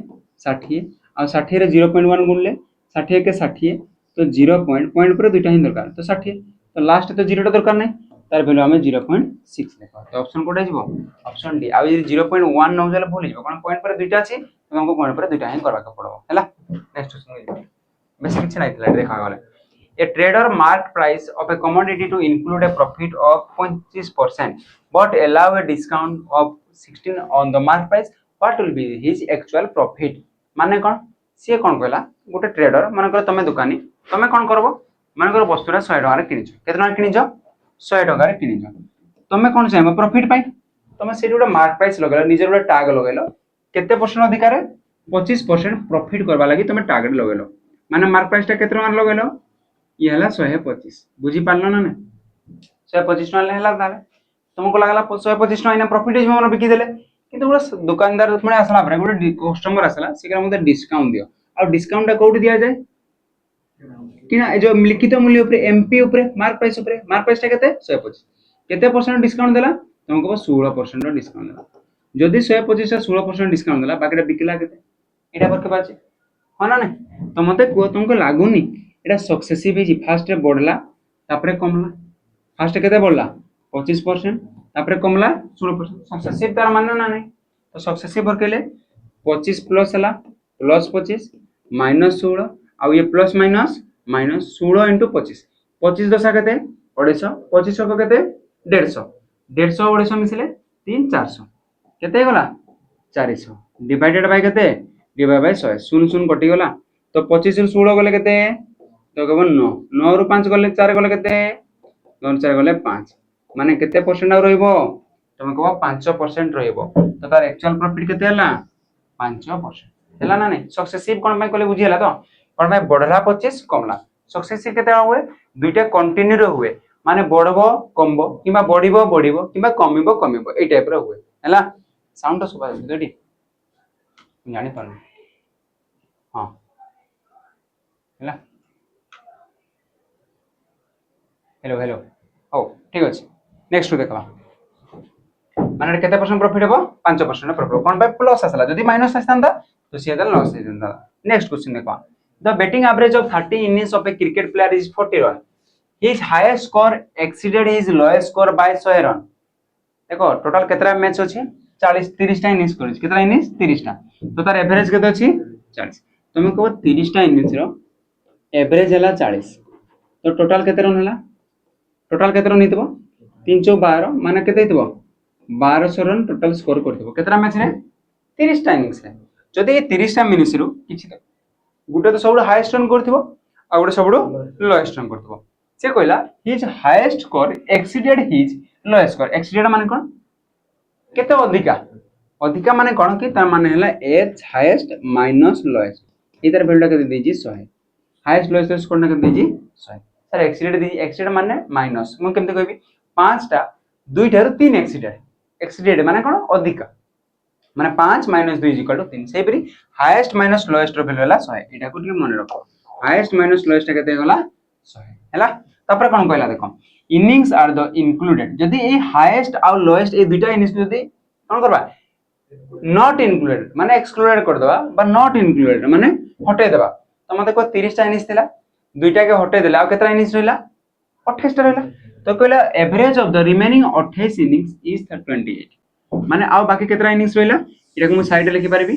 60 आ 60 रे 0.1 गुणले 60 के 60 तो 0 पॉइंट पर दुटा ही दरकार तो 60 तो लास्ट तो 0 टा दरकार नै तार वैल्यू हमें 0.6 लेखा तो ऑप्शन कोडा जिवो ऑप्शन डी आ 0.1 न होजले भूल जिवो कारण पॉइंट पर दुटा अछि तो हमको पॉइंट पर दुटा ही करबा के पड़बो हैला नेक्स्ट क्वेश्चन बेसिक किछ नै थिला देखा गले A trader marked price of a commodity to include a profit of 25% but allow a discount of 16 on the mark price what will be his actual profit माने कोन से कोन कहला गोटे ट्रेडर माने कर तमे दुकानी तमे कोन करबो माने कर वस्तुरा 100 टका रे किनिछ केतना टका किनिछ 100 टका रे किनिछ तमे कोन चाहबो प्रॉफिट पाई तमे से गोटे मार्क प्राइस लगेलो निजर गोटे टैग लगेलो केते परसेंट अधिकार 25% प्रॉफिट करबा लागि तमे टारगेट लगेलो माने मार्क प्राइस टा केते मान लगेलो ये हला 125 बुझी पारलो ना ने 125 टका हला दाले तुमको लागला 125 टका इना प्रॉफिट जे मन बिकी देले किंतु गोटे दुकानदार माने असला पर गोटे कस्टमर असला सेकरा मते डिस्काउंट दियो आ डिस्काउंट टा कोठी दिया जाय किना जो लिखित मूल्य ऊपर एमपी ऊपर मार्क प्राइस टा केते 125 केते परसेंट डिस्काउंट देला तुमको 16% रो डिस्काउंट देला जदी 125 से 16% डिस्काउंट देला बाकीटा बिकला केते एटा पर के बाचे हो ना नै तो मते को तुमको लागुनी एटा सक्सेसिव ही फास्ट रे बढ़ला तापरे कमला फास्ट केते बढ़ला 25% तापरे कमला 16% सक्सेसिव तार माने ना नै तो सक्सेसिव भर केले 25 प्लस हला प्लस 25 माइनस 16 आ ये प्लस माइनस माइनस 16 into 25 25 दशा केते 250 25 को केते 150 150 250 मिसले 3 400 केते गला 400 डिवाइडेड बाय केते डिवाइड बाय 100 शून्य शून्य कटि गला तो 25 ରୁ 16 गले केते तो केवल 9 9 ରୁ 5 गले 4 गले केते 9 4 गले 5 माने केते परसेंट आ रहइबो तमे कहबो 5% रहइबो तो तार एक्चुअल प्रॉफिट केते हला 5% हला ना नै सक्सेसिव कोन में कहले बुझी हला तो कोन में बढ़ला 25 कमला सक्सेसिव केते हुए दुईटा कंटिन्यू रे हुए माने बढ़बो कमबो किबा बढ़िबो बढ़िबो किबा कमिबो कमिबो ए टाइप रो हुए हला साउंड तो सुबा देडी जानि पानु हां हला हेलो हेलो ओ ठीक अछि नेक्स्ट देखबा माने केते परसेंट प्रॉफिट हेबो 5% प्रॉफिट कोन बाय प्लस आसला जदी माइनस आसतांदा तो सिया लॉस हे जंदा नेक्स्ट क्वेश्चन देखबा the batting average of 30 innings of a cricket player is 40 run his highest score exceeded his lowest score by 100 run देखो टोटल केतरा मैच अछि 40 30 टा innings करिस केतरा इनिंग्स 30 टा तो तार एवरेज केते अछि 40 तुम कहबो 30 टा इनिंग्स रो एवरेज हला 40 तो टोटल केते रन हला टोटल केते रन हितबो 312 माने केते हितबो 1200 रन टोटल स्कोर करथिबो केतरा मैच रे 30 टा इनिंग्स रे जदि ए 30 टा मिनिट्स रु किछि गुटे तो सबडो हाईएस्ट रन करथिबो आ गुटे सबडो लोएस्ट रन करथिबो से कहला his highest score exceeded his lowest score exceeded माने कोन केते अधिका अधिका माने कोन कि तार माने हला एच हाईएस्ट माइनस लोएस्ट इधर वैल्यू केते देजी 100 हाईएस्ट लोएस्ट स्कोर ना केते देजी 100 सर एक्सीडेड देजी एक्सीडेड माने माइनस मु केमते कहबी 5 टा 2 ठार 3 एक्सीडेड एक्सीडेड माने कोन अधिका माने 5 - 2 = 3 सेही परी हाईएस्ट माइनस लोएस्ट रो वैल्यू हला 100 एटा को ठीक मन रखो हाईएस्ट माइनस लोएस्ट केते गला 100 हला तापर कोन कहला देखो इनिंग्स आर द इंक्लूडेड जदी ए हाईएस्ट आ लोएस्ट ए दुटा इनिंग्स जदी कोन करबा नॉट इंक्लूडेड माने एक्सक्लूडेड कर दबा बा नॉट इंक्लूडेड माने हटे देबा तो मते को 30 टा इनिंग्स थिला दुइटा के हटे देला आ केतरा इनिंग्स रहला 28 टा रहला तो कहला average of the remaining 28 innings is 28 माने आ बाकी केतरा इनिंग्स रहला इटा को मु साइड लिखि परबी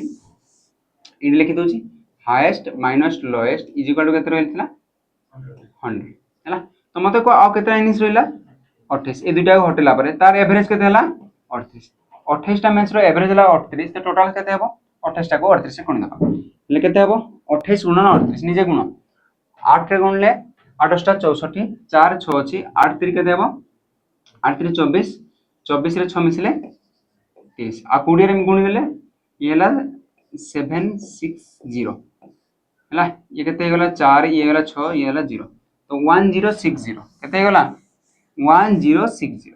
इन लिखि दोची highest minus lowest is equal to केतरा रहला 100 हैला तो मते को आ केतरा इनिंग्स रहला 28 ए दुइटा को हटेला परे तार एवरेज केते हला 38 28 टा मैच रो एवरेज हला 38 तो टोटल केते हबो 28 टा को 38 से गुण देबा ले केते हबो 28 गुणन 38 निजे गुण 8 रे गुणले 8 टा 64 4 6 अछि 8 3 केते हबो 8 3 24 24 रे 6 मिसले 30 आ 20 रे गुण देले ये हला 760 हला ये केते गला 4 ये गला 6 ये गला 0 तो 1060 केते गला 1060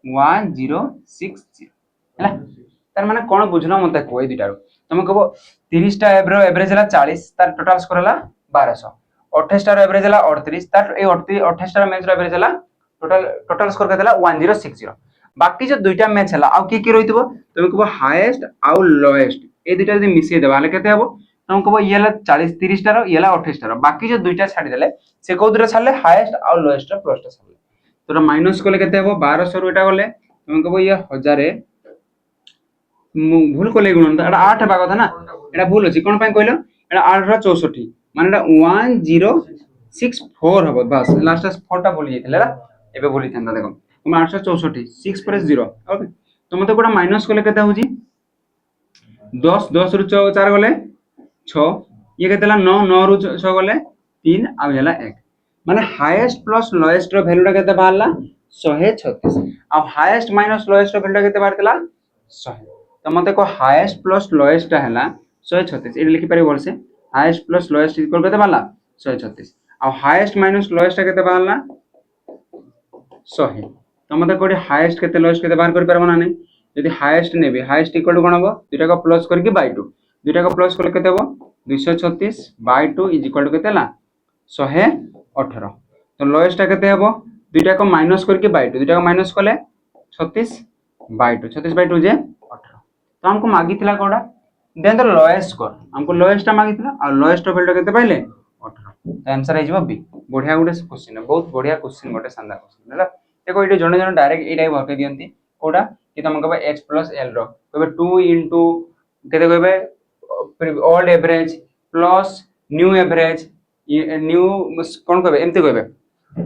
1060 हला तार माने कोन बुझना मते कोइ दिटारो तुम कहबो 30 टा एवरेज हला 40 तार टोटल स्कोर हला 1200 28 टा एवरेज हला 38 तार ए 28 टा मैच रो एवरेज हला टोटल स्कोर केते हला 1060 बाकी जो दुइटा मैच हला आ की रहितबो तुम कहबो हाईएस्ट आ लोएस्ट ए दुइटा जदी मिसे देबा हला केते हबो तुम कहबो ये हला 40 30 टा रो ये हला 28 टा रो बाकी जो दुइटा छाडी देले से को दुरा छाडले हाईएस्ट आ लोएस्ट रो प्लस टा छाडले तोरा माइनस कोले केते हबो 1200 रो एटा गले तुम कहबो ये 1000 भूल कोले गुणन एटा 8 हेबा कथा ना एटा भूल अछि कोन पय कहलो एटा 8 रा 64 माने एटा 1064 हबो बस लास्ट 4 टा भूल जेतले रा एबे भूली थंदा देखो तुम 864 6 पर 0 ओके तो मते कोडा माइनस कोले केते होजी 10 10 रु 4 गले 6 ये केतेला 9 9 रु 6 गले 3 आ हेला 1 माने हाईएस्ट प्लस लोएस्ट रो वैल्यू टा केते बाहरला 136 आ हाईएस्ट माइनस लोएस्ट रो वैल्यू टा केते बाहरतला 100 तो मते को हाईएस्ट प्लस लोएस्ट टा हला 136 ए लिखि पारे वर्षे हाईएस्ट प्लस लोएस्ट इक्वल केते बाला 136 आ हाईएस्ट माइनस लोएस्ट टा केते बाला 100 तो मते कोडी हाईएस्ट केते लोएस्ट केते बाहर कर परबो ना नै यदि हाईएस्ट नेबे हाईएस्ट इक्वल कोन हबो दुटा को प्लस करके बाय 2 दुटा को प्लस करले केते हबो 236 बाय 2 इज इक्वल टू केते ला 118 तो लोएस्ट टा केते हबो दुटा को माइनस करके बाय 2 दुटा को माइनस करले 36 बाय 2 36 बाय 2 जे 18 तो हमको मागी थिला कोडा देन द लोएस्ट स्कोर हमको लोएस्ट टा मागी थिला और लोएस्ट वैल्यू केते पाइले 18 तो आंसर आइ जबो बी बढ़िया गुटे क्वेश्चन है बहुत बढ़िया क्वेश्चन गोटे शानदार क्वेश्चन हैला देखो एटे जने जने डायरेक्ट एटाइ भरते दियंती कोडा कि तुम कहबे h + l रो कहबे 2 * केते कहबे old average plus new average new कोन कहबे एमते कहबे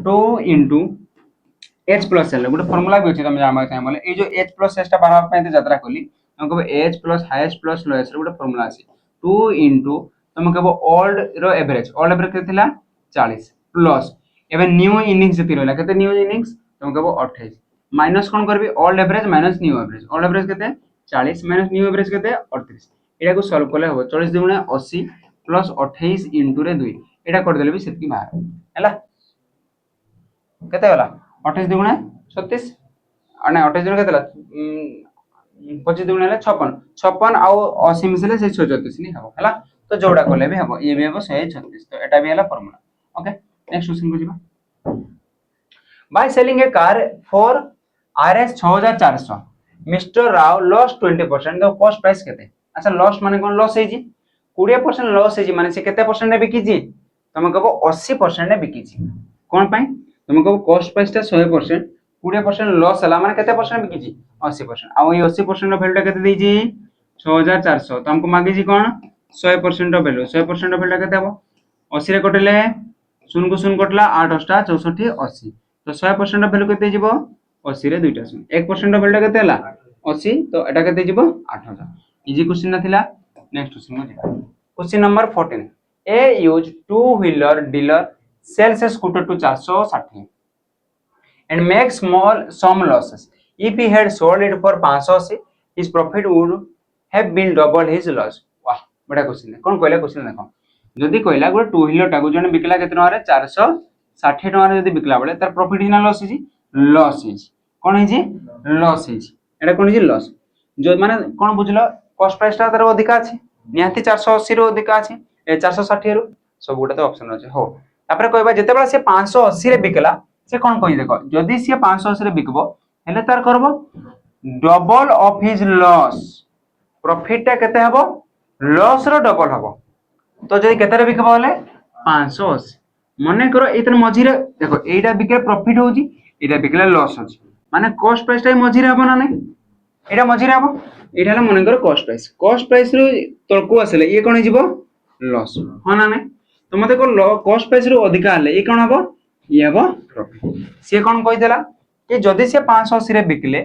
2 * h + l गोटे फार्मूला भी अछि तुम जामा चाहे बोले ए जो h + s टा बाहर पे यात्रा कली हम कहबे h plus highest plus lowest row गोटे फार्मूला अछि 2 * तुम कहबो ओल्ड रो एवरेज केते थिला 40 प्लस एबे न्यू इनिंग्स जति रहला केते न्यू इनिंग्स तुम कहबो 28 माइनस कोन करबी old average minus new average old average केते 40 माइनस न्यू एवरेज केते 38 एटा को सॉल्व करले हो 40 * 80 प्लस 28 * 2 एटा कर देले भी सेति बाहर हैला केते होला 28 * 36 अने 28 केते होला 25 * 56 56 आ 80 मिसले से 36 नि हबो हैला तो जोड़ा कोले भी हबो ये भी हबो 136 तो एटा भी हला फार्मूला ओके नेक्स्ट क्वेश्चन को जिबा by selling A car for RS 6400 mister Rao loss 20% तो कॉस्ट प्राइस केते अच्छा लॉस माने कोन लॉस है जी 20% लॉस है जी माने से केते परसेंट ने बिकी जी तुम कहबो 80% ने बिकी जी कोन पई तुम कहबो कॉस्ट प्राइस ता 100% 20% लॉस हला माने केते परसेंट बिकी 80%। आ ओई 80% रो वैल्यू केते देजी 6400। तो हमको मागी जी कोन 100% रो वैल्यू 100% रो वैल्यू केते हबो 80 रे कटले 0 को 0 कटला 8 8 64 80। तो 100% रो वैल्यू केते जीवो 80 रे दुईटा 0। 1% रो वैल्यू केते हला 80। तो एटा केते जीवो 8000। इजी क्वेश्चन ना थिला। नेक्स्ट क्वेश्चन को जिबा। Question number 14 a used two wheeler dealer sells a scooter to 460 and make small some losses. If he had sold it for 580, his profit would have been double his loss. वाह बड़ा question है। कौन कहले question देखो जदि कहला गोटे two wheeler टाको जने बिकला केते टका रे 460 टका रे जदि बिकला बेले तार प्रॉफिट हिना लॉस हिजी लॉस हिजी कोन हिजी लॉस हिजी एटा कोन हिजी लॉस जो माने कोन बुझलो कॉस्ट प्राइस ता तार अधिक अछि निहाती 480 रो अधिक अछि 460 रो सब गोटे तो ऑप्शन अछि हो तापर कहबा जते बेला से 580 रे बिकला से कोन कहि देखो जदि से 580 रे बिकबो हेले तार करबो double of his loss profit ता केते हबो लॉस रो डबल हबो तो जदि केते रे बिकबो हेले 580 मने करो एतन मझी रे देखो एटा बिके प्रॉफिट होजी एटा बिकले लॉस होजी माने कॉस्ट प्राइस ता मझी रे हबो ना नै एटा मझी रे हबो एटा हला मने करो कॉस्ट प्राइस रो तळको आसेले ये कोन हिजिबो लॉस हो ना नै तो मते को कॉस्ट प्राइस रो अधिका हले ये कोन हबो ये हबो प्रॉफिट से कोन कहि देला कि जदि से 580 रे बिकले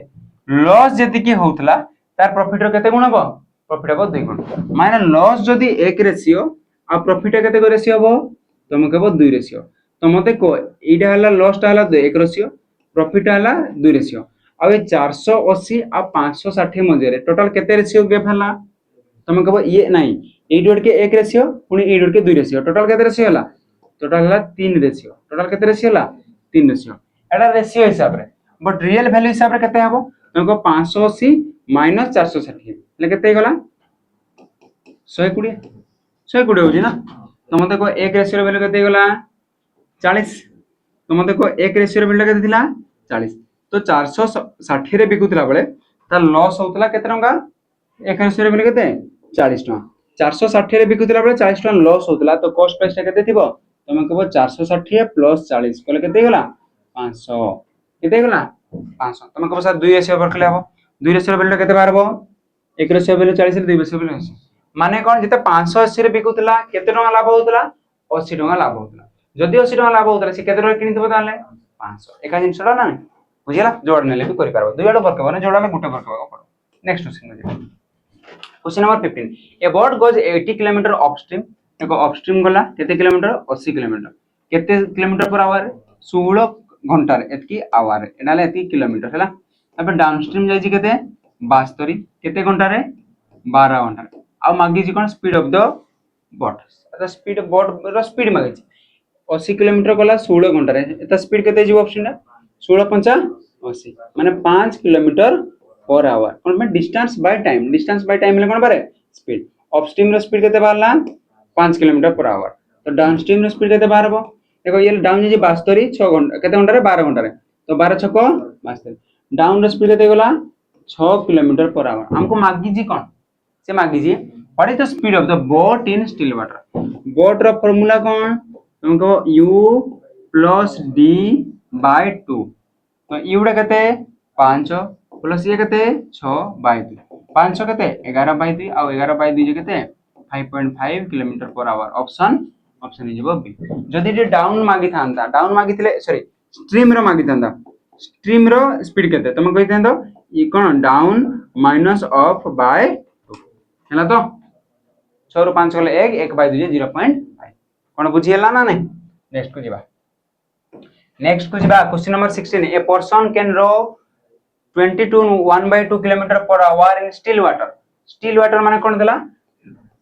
लॉस जति की होतला तार प्रॉफिट रो केते गुण हबो प्रॉफिट हबो 2 गुण माने लॉस जदि 1 रेशियो आ प्रॉफिट केते रेशियो हबो तुम कहबो 2 रेशियो तो मते को एटा हला लॉस ता हला 1 रेशियो प्रॉफिट हला 2 रेशियो आ ए 480 आ 560 मजे रे टोटल केते रेशियो गैप हला तुम कहबो ये नहीं ए डॉट के 1 रेशियो पुनी ए डॉट के 2 रेशियो टोटल केते रेशियो हला टोटल हला 3 रेशियो टोटल केते रेशियो हला 3 रेशियो एटा रेशियो हिसाब रे बट रियल वैल्यू हिसाब रे केते हबो तुमको 580 माइनस 460 ले केते गला 120 120 होजी ना तो मते को 1 रेशियो रो वैल्यू केते गला 40 तो मते को 1 रेशियो रो वैल्यू केते थिला 40 तो 460 रे बिकुतला बेले ता लॉस होतला केते टंका 1 रेशियो रो वैल्यू केते 40 टंका 460 रे बिकुतला बेले 40 टंका लॉस होतला तो कॉस्ट प्राइस ता केते थिबो तुम कहबो 460 प्लस 40 कहले केते गला 500 केते गला 500 तुम कहबो सर 2 रेशियो पर खले हबो 2 रेशियो वैल्यू केते बारबो 1 रेशियो वैल्यू 40 रे 2 रेशियो वैल्यू 80 माने कोन जते 580 रे बिकुतला केते टंका लाभ होतला 80 टंका लाभ होतला जदि 80 टंका लाभ होतला से केते टंका किनितबो ताले 500 एका जिंसडा ना बुझिला जोड़ नेले भी करि पारबो दुई आडो फरक बने जोड़ा में गुटे फरक पड़ो नेक्स्ट क्वेश्चन में क्वेश्चन नंबर 15 ए बोट गोज 80 किलोमीटर अपस्ट्रीम एको अपस्ट्रीम गला केते किलोमीटर 80 किलोमीटर केते किलोमीटर पर आवर 16 घंटा रे एतकी आवर एनाले एतकी किलोमीटर हला तबे डाउनस्ट्रीम जाई जी केते 72 केते घंटा रे 12 घंटा आ मागी जी कोन स्पीड ऑफ द बोट अच्छा स्पीड बोट रो स्पीड मागी 80 किलोमीटर गला 16 घंटा रे एता स्पीड केते जीव ऑप्शन ना 16 5 80 माने 5 किलोमीटर पर आवर कोन में डिस्टेंस बाय टाइम ले कोन बारे स्पीड अपस्ट्रीम रो स्पीड केते बारला 5 किलोमीटर पर आवर तो डाउनस्ट्रीम रो स्पीड केते बारबो देखो ये डाउन जी 72 6 घंटा केते घंटा रे 12 घंटा रे तो 12 6 को 72 डाउन रो स्पीड केते गला 6 किलोमीटर पर आवर हमको मागी जी कोन से मागी जी what is the speed of the boat in still water boat row formula कोन तुमको u प्लस d बाय 2 तो u रे केते 5 प्लस ये केते 6 बाय 2 500 केते 11 बाय 2 आ 11 बाय 2 जे केते 5.5 kilometre per our option इजबो B जदि जे डाउन मागी थांता डाउन मागी थिले सॉरी स्ट्रीम रो मागी थांता स्ट्रीम रो स्पीड केते तुम कहि थांतो ई कोन डाउन माइनस ऑफ बाय 2 हैला तो 6 रो 5 गले 1 बाय 2 जे 0.5 कोन बुझी हला ना नै नेक्स्ट को जिबा question number 16 a person can row 22 1/2 kilometre per hour in still water माने कोन देला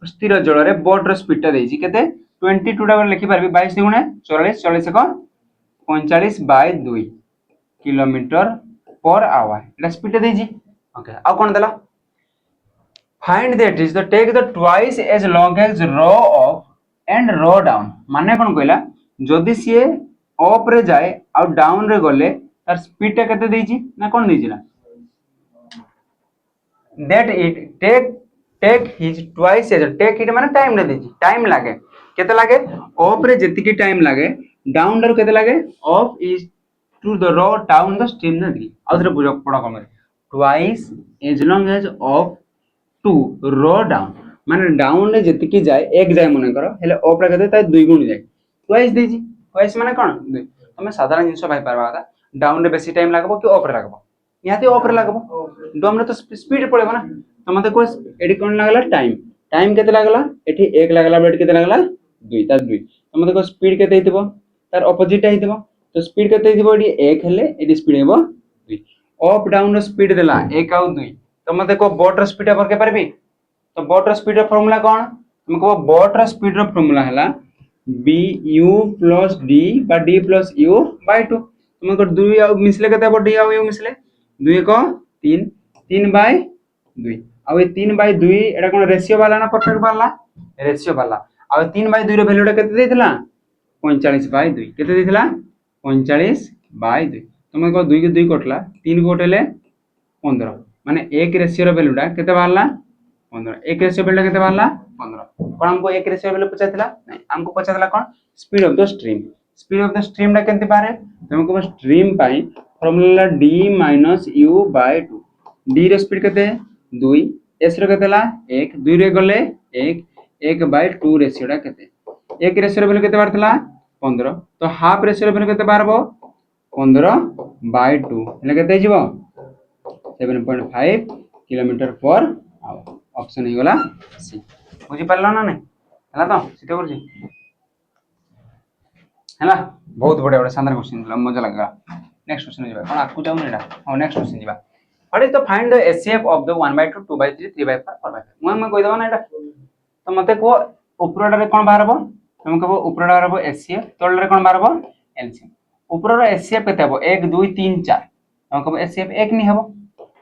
स्थिर जल रे बोट रो स्पीड ता देजी केते 22 टा लिखि परबी 22 गुणे 44 44 को 45 बाय 2 किलोमीटर पर आवर एटा स्पीड ता देजी ओके आ कोन देला find that is the take the twice as long as row up and row down माने कोन कहला जदि से अप रे जाए आ डाउन रे गले तार स्पीड ता केते देजी ना कोन देजी ना that it take his twice as take it माने टाइम रे देजी टाइम लागे केते लागे अप रे जेति की टाइम लागे डाउन रे केते लागे up is to the row down the stream nadi आउथरे बुझ पड़ा कम twice as long as of to row down माने डाउन रे जति की जाए एक जाए मन करो हेले अप रे कते ताई दुई गुण जाए twice देजी twice माने कोन तमे साधारण जिंस भाई पारबा था डाउन रे बेसी टाइम लागबो कि अप रे लागबो याते अप रे लागबो डम रे तो स्पीड पड़ेबो ना तो मते को एडी कोन लागला टाइम टाइम केते लागला एठी 1 लागला बेट केते लागला 2 ता 2 तो मते को स्पीड केते हितबो तार ऑपोजिट हितबो तो स्पीड केते हितबो एडी 1 हेले एडी स्पीड हेबो 2 अप डाउन रो स्पीड देला 1 आउ 2 तो मते को बोट रो स्पीड पर के परबी तो बोट रो स्पीड रो फार्मूला कोन तुमको बोट रो स्पीड रो फार्मूला हला bu plus d बा d plus u by 2 तुमको 2 आउ मिसले केते हबो d आउ u मिसले 2 को 3 3 by 2 uh 3 by 2 Etah cone ratio वाला ना परफेक्ट वाला रेशियो वाला आ 3 by 2 रो वैल्यूटा केते देथिला 45 by 2 केते देथिला 45 by 2 तुमको 2 के 2 कटला 3 कोटले 15 माने 1 रेशियो रो वैल्यूटा केते बाहरला 15 1 रेशियो वैल्यू केते बाहरला 15 कोन हमको 1 रेशियो वैल्यू पचाथिला नहीं हमको पचाथिला कोन स्पीड ऑफ द स्ट्रीम टा केते बारे तुमको स्ट्रीम पाई formula d - u by 2 d रो स्पीड केते 2 s रो केतेला 1 2 रे गले 1 1 by 2 रेशियो टा केते 1 रेशियो वैल्यू केते बारथला 15 तो हाफ रेशियो वैल्यू केते बारबो 15 by 2 એટલે કેતે જીવો 7.5 किलोमीटर पर आवर ऑप्शन ही गला सी बुझी पारला ना नहीं हला तो सीते करजी हला बहुत बड़े बड़े शानदार क्वेश्चन दिला मजा लगा नेक्स्ट क्वेश्चन जीवा कोन आकु जाऊ नेडा हां नेक्स्ट क्वेश्चन जीवा what is the find the HCF of the 1/2 2/3 3/4 4/5 मैं कहि दवा ना एटा तो मते को ऊपरडा रे कोन बाहरबो तुम कहबो ऊपरडा रहबो एचसीएफ तळडा रे कोन बाहरबो एलसीएम ऊपर रो एचसीएफ केते हबो 1 2 3 4 तुम कहबो एचसीएफ 1 नि हबो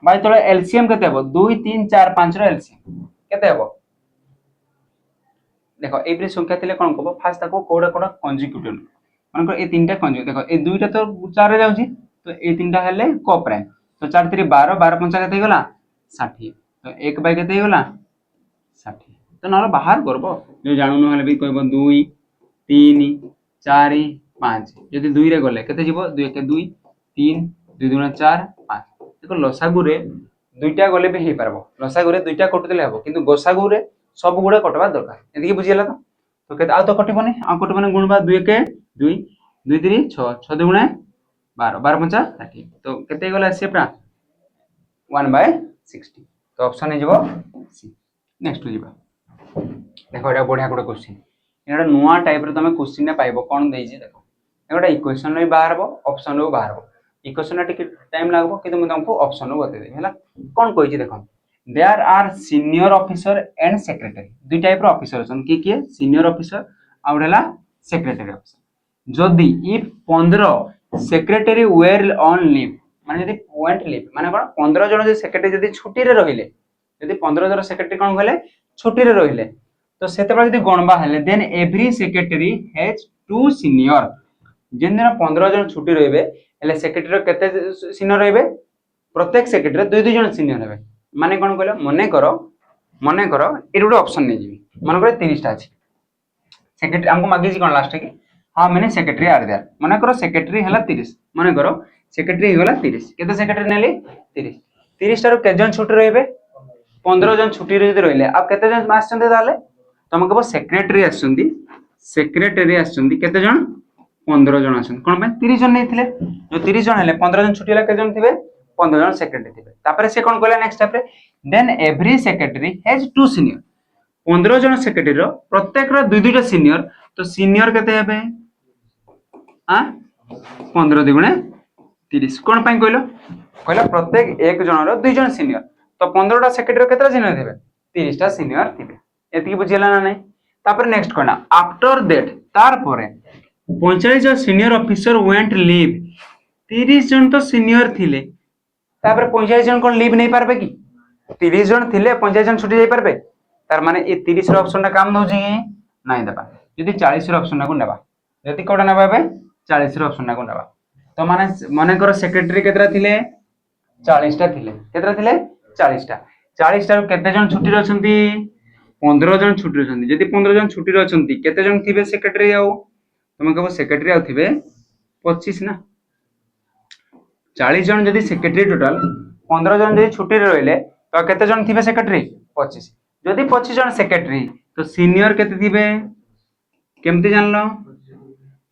बाय तळे एलसीएम केते हबो 2 3 4 5 रो एलसीएम केते हबो देखो एब्री संख्या थिले कोन कहबो फास्ट ताको कोडा कोडा कंजिक्यूटिव मानकर ए तीनटा कंजिक्यूटिव देखो ए दुईटा तो 4 रे जाउची तो ए तीनटा हेले को प्राइम तो 4 3 12 12 5 केते गला 60 तो 1 बाय केते गला 60 तो नलो बाहर करबो जो जानु न हले भी कहबो 2 3 4 5 यदि 2 रे गले केते जीवो 2 1 2 3 2 2 4 5 देखो लसागु रे दुईटा गले भी हे परबो लसागु रे दुईटा कटुतले हबो किंतु गोसागु रे सब गुडे कटबा दरकार एदिके बुझियला तो केते आ तो कटिबोनी आ कटिबोनी गुणबा 2 1 2 2 3 6 6 2 12 12 5 30 तो केते गला सेपरा 1/60 तो ऑप्शन हे जीवो सी नेक्स्ट जीवा देखो एटा बढ़िया कोड क्वेश्चन एटा नुवा टाइप रे तमे क्वेश्चन ने पाइबो कोन देई जे देखो एटा इक्वेशन रे बाहरबो ऑप्शन रो बाहरबो इक्वेशन टिके टाइम लागबो कि तुम तुमको ऑप्शन रो बते दे हला कोन कहि जे देखो there are senior officer and secretary दुई टाइप रो ऑफिसर छन की सीनियर ऑफिसर आउडला सेक्रेटरी ऑफिसर जदी if 15 secretary were on leave माने जदी पॉइंट लीव माने कोन 15 जन जे सेक्रेटरी जदी छुट्टी रे रहिले जदी 15 जन सेक्रेटरी कोन गले छुट्टी रे रहिले तो सेते बा जदी गणबा हेले then every secretary has to senior जेन दिन 15 जन छुट्टी रहबे हेले सेक्रेटरी केते सीनियर रहबे प्रत्येक सेक्रेटरी दुई दुई जन सीनियर हेबे माने कोन कहलो मने करो ए दुडो ऑप्शन नै जीवी माने करे 30 टा अछि सेक्रेटरी हमको मागी जी कोन लास्ट के हां मैंने सेक्रेटरी आर दिया मने करो सेक्रेटरी हला 30 मने करो सेक्रेटरी होला 30 केते सेक्रेटरी नेली 30 30 टा रो के जन छुट्टी रहबे 15 जन छुट्टी रे जदी रहले अब केते जन आछंते ताले तुम कहबो सेक्रेटरी आछंती केते जन 15 जन आछन कोन पे 30 जन नेथिले जो 30 जन हेले 15 जन छुट्टी हला के जन थिबे 15 जन सेक्रेटरी थिबे तापरे से कोन कहला नेक्स्ट स्टेप रे then every secretary has to senior 15 जन सेक्रेटरी रो प्रत्येक रो दुई दुईटा सीनियर तो सीनियर केते हेबे आ 15 दुगुणे 30 कोन पे कहलो प्रत्येक एक जन रो दुई जन सीनियर तो 15 टा सेक्रेटरी रो केतरा सीनियर थिबे 30 टा सीनियर थिबे एति बुझिला ना नै तापर नेक्स्ट कहना आफ्टर दैट तार परे 45 जन सीनियर ऑफिसर वेंट लीव 30 जन तो सीनियर थिले तापर 45 जन कोन लीव नै पारबे की 30 जन थिले 45 जन छुटी जाई पारबे तार माने ए 30 रो ऑप्शन ना काम दोजी नै देबा यदि 40 रो ऑप्शन ना को नेबा यदि कोडा नेबा बे 40 रो ऑप्शन ना को नेबा तो माने करो सेक्रेटरी केतरा थिले 40 टा थिले केतरा थिले 40 टा 40 टा रो केते जन छुटी रो छंती 15 जन छुटी रो छंती यदि 15 जन छुटी रो छंती केते जन थिबे सेक्रेटरी आउ तुम कहबो सेक्रेटरी आउ थिबे 25 ना 40 जन जदि सेक्रेटरी टोटल 15 जन जदि छुट्टी रहिले तो केते जन थिबे सेक्रेटरी 25 जदि 25 जन सेक्रेटरी तो सीनियर केते थिबे केमती जानलो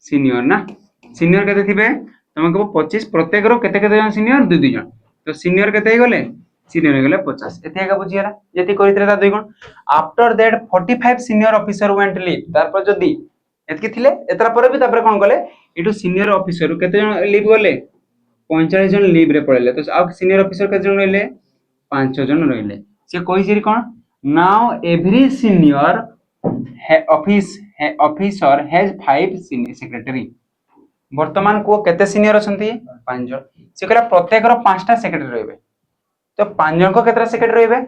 सीनियर ना सीनियर केते थिबे तुम कहबो 25 प्रत्येक रो केते केते जन सीनियर 2 जन तो सीनियर केते हे गले सीनियर हे गले 50 एते का बुझियाला जति करितले ता 2 गुण after that 45 senior officer went leave तारपर जदि एतकी थिले एतरा पर भी तापर कोन गले इटु सीनियर ऑफिसर केते जन लीव गले 45 जन लीव रे पड़ले तो आउ सीनियर ऑफिसर केते जन रहले 5 जन रहले से कहि जे कोन now every senior officer has 5 senior secretary वर्तमान को केते सीनियर अछंती 5 जन से कहला प्रत्येक रो 5टा सेक्रेटरी रहबे तो 5 जन को केतरा सेक्रेटरी रहबे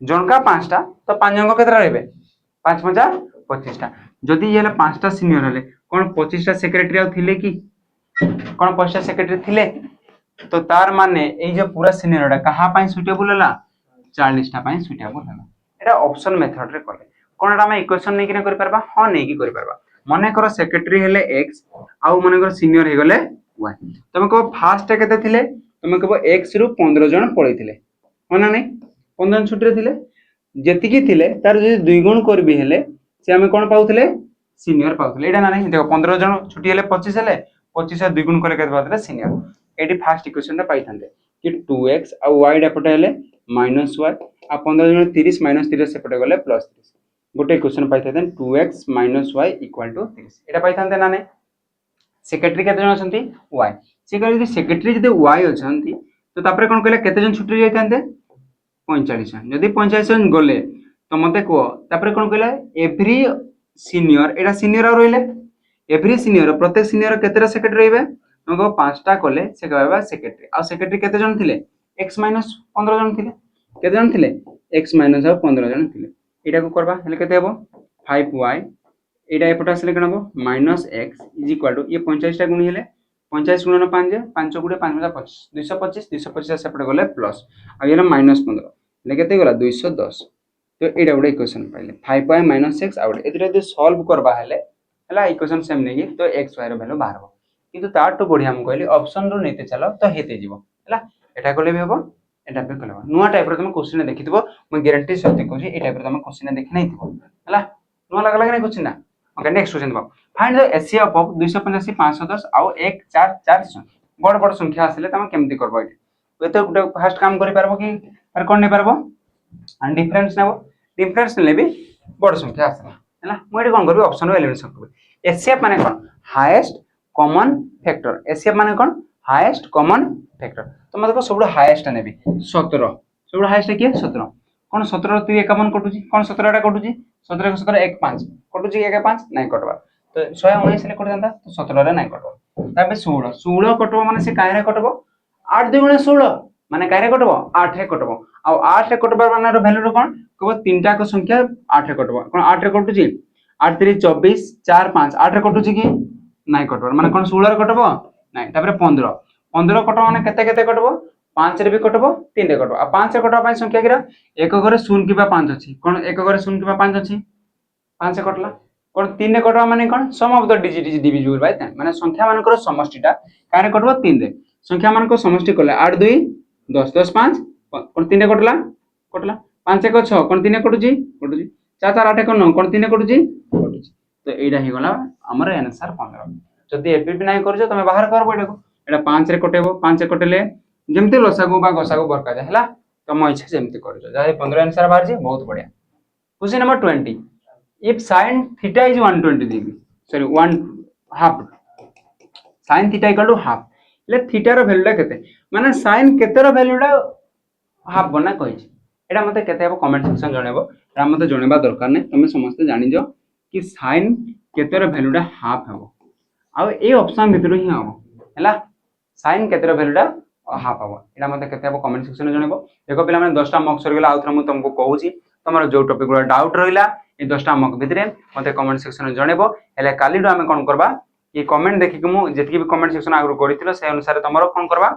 जन का 5टा तो 5 जन को केतरा रहबे 5 5 25 टा जदि येला 5टा सीनियर हले कोन 25 टा सेक्रेटरी आ थिले की कोन 25 टा सेक्रेटरी थिले तो तार माने ए जे पूरा सीनियरडा कहा पई सुटेबल हला 40 टा पई सुटेबल हला एटा ऑप्शन मेथड रे कले कोनटा हम इक्वेशन नै कि कर परबा हां नै कि कर परबा माने करो सेक्रेटरी हेले x आउ माने करो सीनियर हे गले y तमे को फास्ट केते थिले तमे कहबो x रु 15 जन पळैथिले होना नै 15 जन छुट्टी रे थिले जेति की थिले तार जे 2 गुण करबी हेले से हमें कोन पाउथिले सीनियर पाउथिले एटा ना नै देखो 15 जन छुट्टी हेले 25 हेले 25 से 2 गुण करे केते पाउथिले सीनियर एटी फास्ट इक्वेशन रे पाइथांते कि 2x आ y डेपटे हेले -y आ 15 जन 30 -30 सेपटे गले +30 गोटे इक्वेशन पाइथांते 2x - y = 30 एटा पाइथांते ना नै सेक्रेटरी केते जन अछंती y से कहले सेक्रेटरी जदि y अछंती तो तापरे कोन कहले केते जन छुट्टी जाइथांते 45 जन जदि 45 जन गले तो मते को तापरे कोन कहले एवरी सीनियर एटा सीनियर आ रहले एवरी सीनियर प्रत्येक सीनियर केतेरा सेक्रेटरी रहबे हमको 5टा कोले से कहबा सेक्रेटरी आ सेक्रेटरी केते जन थिले x - 15 जन थिले केते जन थिले x - 15 जन थिले एटा को करबा हेले केते हेबो 5y एटा एपटा असले कनबो -x = ये 50 टा गुण हेले 50 गुणन 5 5 गुणे 5 25 225 सेपटे गले प्लस आ येला -15 ले केते गला 210 तो एटा गुडे इक्वेशन पाइले 5y - x आउट एतरे यदि सॉल्व करबा हेले हला इक्वेशन सेम नेगी तो x y रो वैल्यू बाहरबो किंतु तार तो बढ़िया हम कहली ऑप्शन रो नेते चलो तो हेते जीवो हला एटा कोले भी हबो एटा पे कोले नुवा टाइप रो तुम क्वेश्चन देखिथिबो म गारंटी सत्य कहू ए टाइप रो तुम क्वेश्चन देखि नै थिबो हला नुवा लागला कि नै क्वेश्चन ना ओके नेक्स्ट क्वेश्चन बा फाइंड द एचसीएफ ऑफ 285 510 आउ 1 4 4 बड़ बड़ संख्या आसिले तुम केमति करबो ए तो गुटे फर्स्ट काम करि पारबो कि पर कोन नै पारबो एंड डिफरेंस नेबो डिफरेंस ले भी बड़ संख्या आसला हला म एटी कोन करबी ऑप्शन रो एलिमिनेशन करबी एचसीएफ माने कोन हाईएस्ट कॉमन फैक्टर एचसीएफ माने कोन हाईएस्ट कॉमन फैक्टर तो मतलब सबडो हाईएस्ट नेबी 17 सबडो हाईएस्ट के 17 कोन 17 3 51 कटुची कोन 17 टा कटुची 17 17 1 5 कटुची 1 5 नै कटबा तो 119 ले कट जांता तो 17 रे नै कटबो तबे 16 16 कटबो माने से काहे रे कटबो 8 2 16 माने काहे रे कटबो 8 रे कटबो आ 8 रे कटबा माने रो वैल्यू रो कोन को तीनटा को संख्या 8 रे कटबो कोन 8 रे कटुची 8 3 24 4 5 8 रे कटुची की नै कटबो माने कोन 16 रे कटबो नै तबरे 15 15 कटबो माने केते केते कटबो 5 रे भी कटबो 3 रे कटबो आ 5 रे कटबा पई संख्या किरा एक घरे 0 किबा 5 अछि कोन एक घरे 0 किबा 5 अछि 5 से कटला कोन 3 रे कटबा माने कोन sum of the digit is divisible by 10 माने संख्या मानकर समष्टिटा कारे कटबो 3 रे संख्या मानकर समष्टि कले 8 2 10 10 5 कोन 3 रे कटला कटला 5 1 6 कोन 3 रे कटुची कटुची 4 4 8 9 कोन 3 रे कटुची कटुची तो एडा हे गला हमर आंसर 15 जदी एपीपी नाही करजो तमे बाहर करबो एडा को एडा 5 रे कटेबो 5 रे कटेले जेमते लसागु बा गसागु बरका जा हला तम इच्छा जेमते करजो जाय 15 आंसर बाहर जे बहुत बढ़िया question number 20 if sin theta is 120 degree sorry 1 half sin theta equal to half ले थीटा रो वैल्यू केते माने sin केते रो वैल्यू डा हाफ बना कहि एटा मते केते हेबो कमेंट सेक्शन जणेबो एटा मते जणेबा दरकार नै तमे समस्त जानि जो कि sin केते रो वैल्यू डा हाफ हेबो आ ए ऑप्शन भितर ही हेबो हला sin केते रो वैल्यू डा हाफ हेबो एटा मते केते हेबो कमेंट सेक्शन जणेबो देखो पिला माने 10 टा मॉक सर गेला आउथरा मु तुमको कहूची तमरो जो टॉपिक गुला डाउट रहिला ए 10 टा मॉक भितरे मते कमेंट सेक्शन जणेबो हेले काली डो हमें कोन करबा ये कमेंट देखि के मु जेतकी भी कमेंट सेक्शन आगु करिथिलो से अनुसार तमरो कोन करबा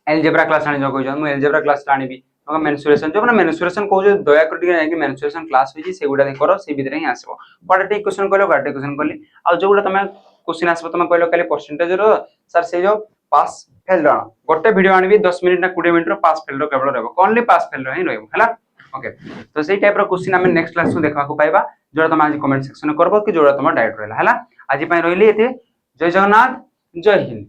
एलजेब्रा क्लास आनी जो कहजो मु एलजेब्रा क्लास आनीबी तो मेंसुरेशन जो माने मेंसुरेशन कहजो दया कर के कि मेंसुरेशन क्लास होई से गुडा करो से भितरे ही आसबो क्वाड्रेटिक क्वेश्चन कहलो क्वाड्रेटिक क्वेश्चन कहली आ जो गुडा तमे क्वेश्चन आसबो तमे कहलो खाली परसेंटेज रो सर से जो पास फेल रो गोटे वीडियो आनिबी 10 मिनिट ना 20 मिनिट रो पास फेल रो केवल रहबो ओनली पास फेल रो ही रहबो हला ओके तो सेही टाइप रो क्वेश्चन हमें नेक्स्ट क्लास को देखा को पाइबा जोरा तुम आज कमेंट सेक्शन में करबो कि जोरा तुम डायरेक्ट रहला हला आज पई रहिली एते जय जगन्नाथ जय हिंद।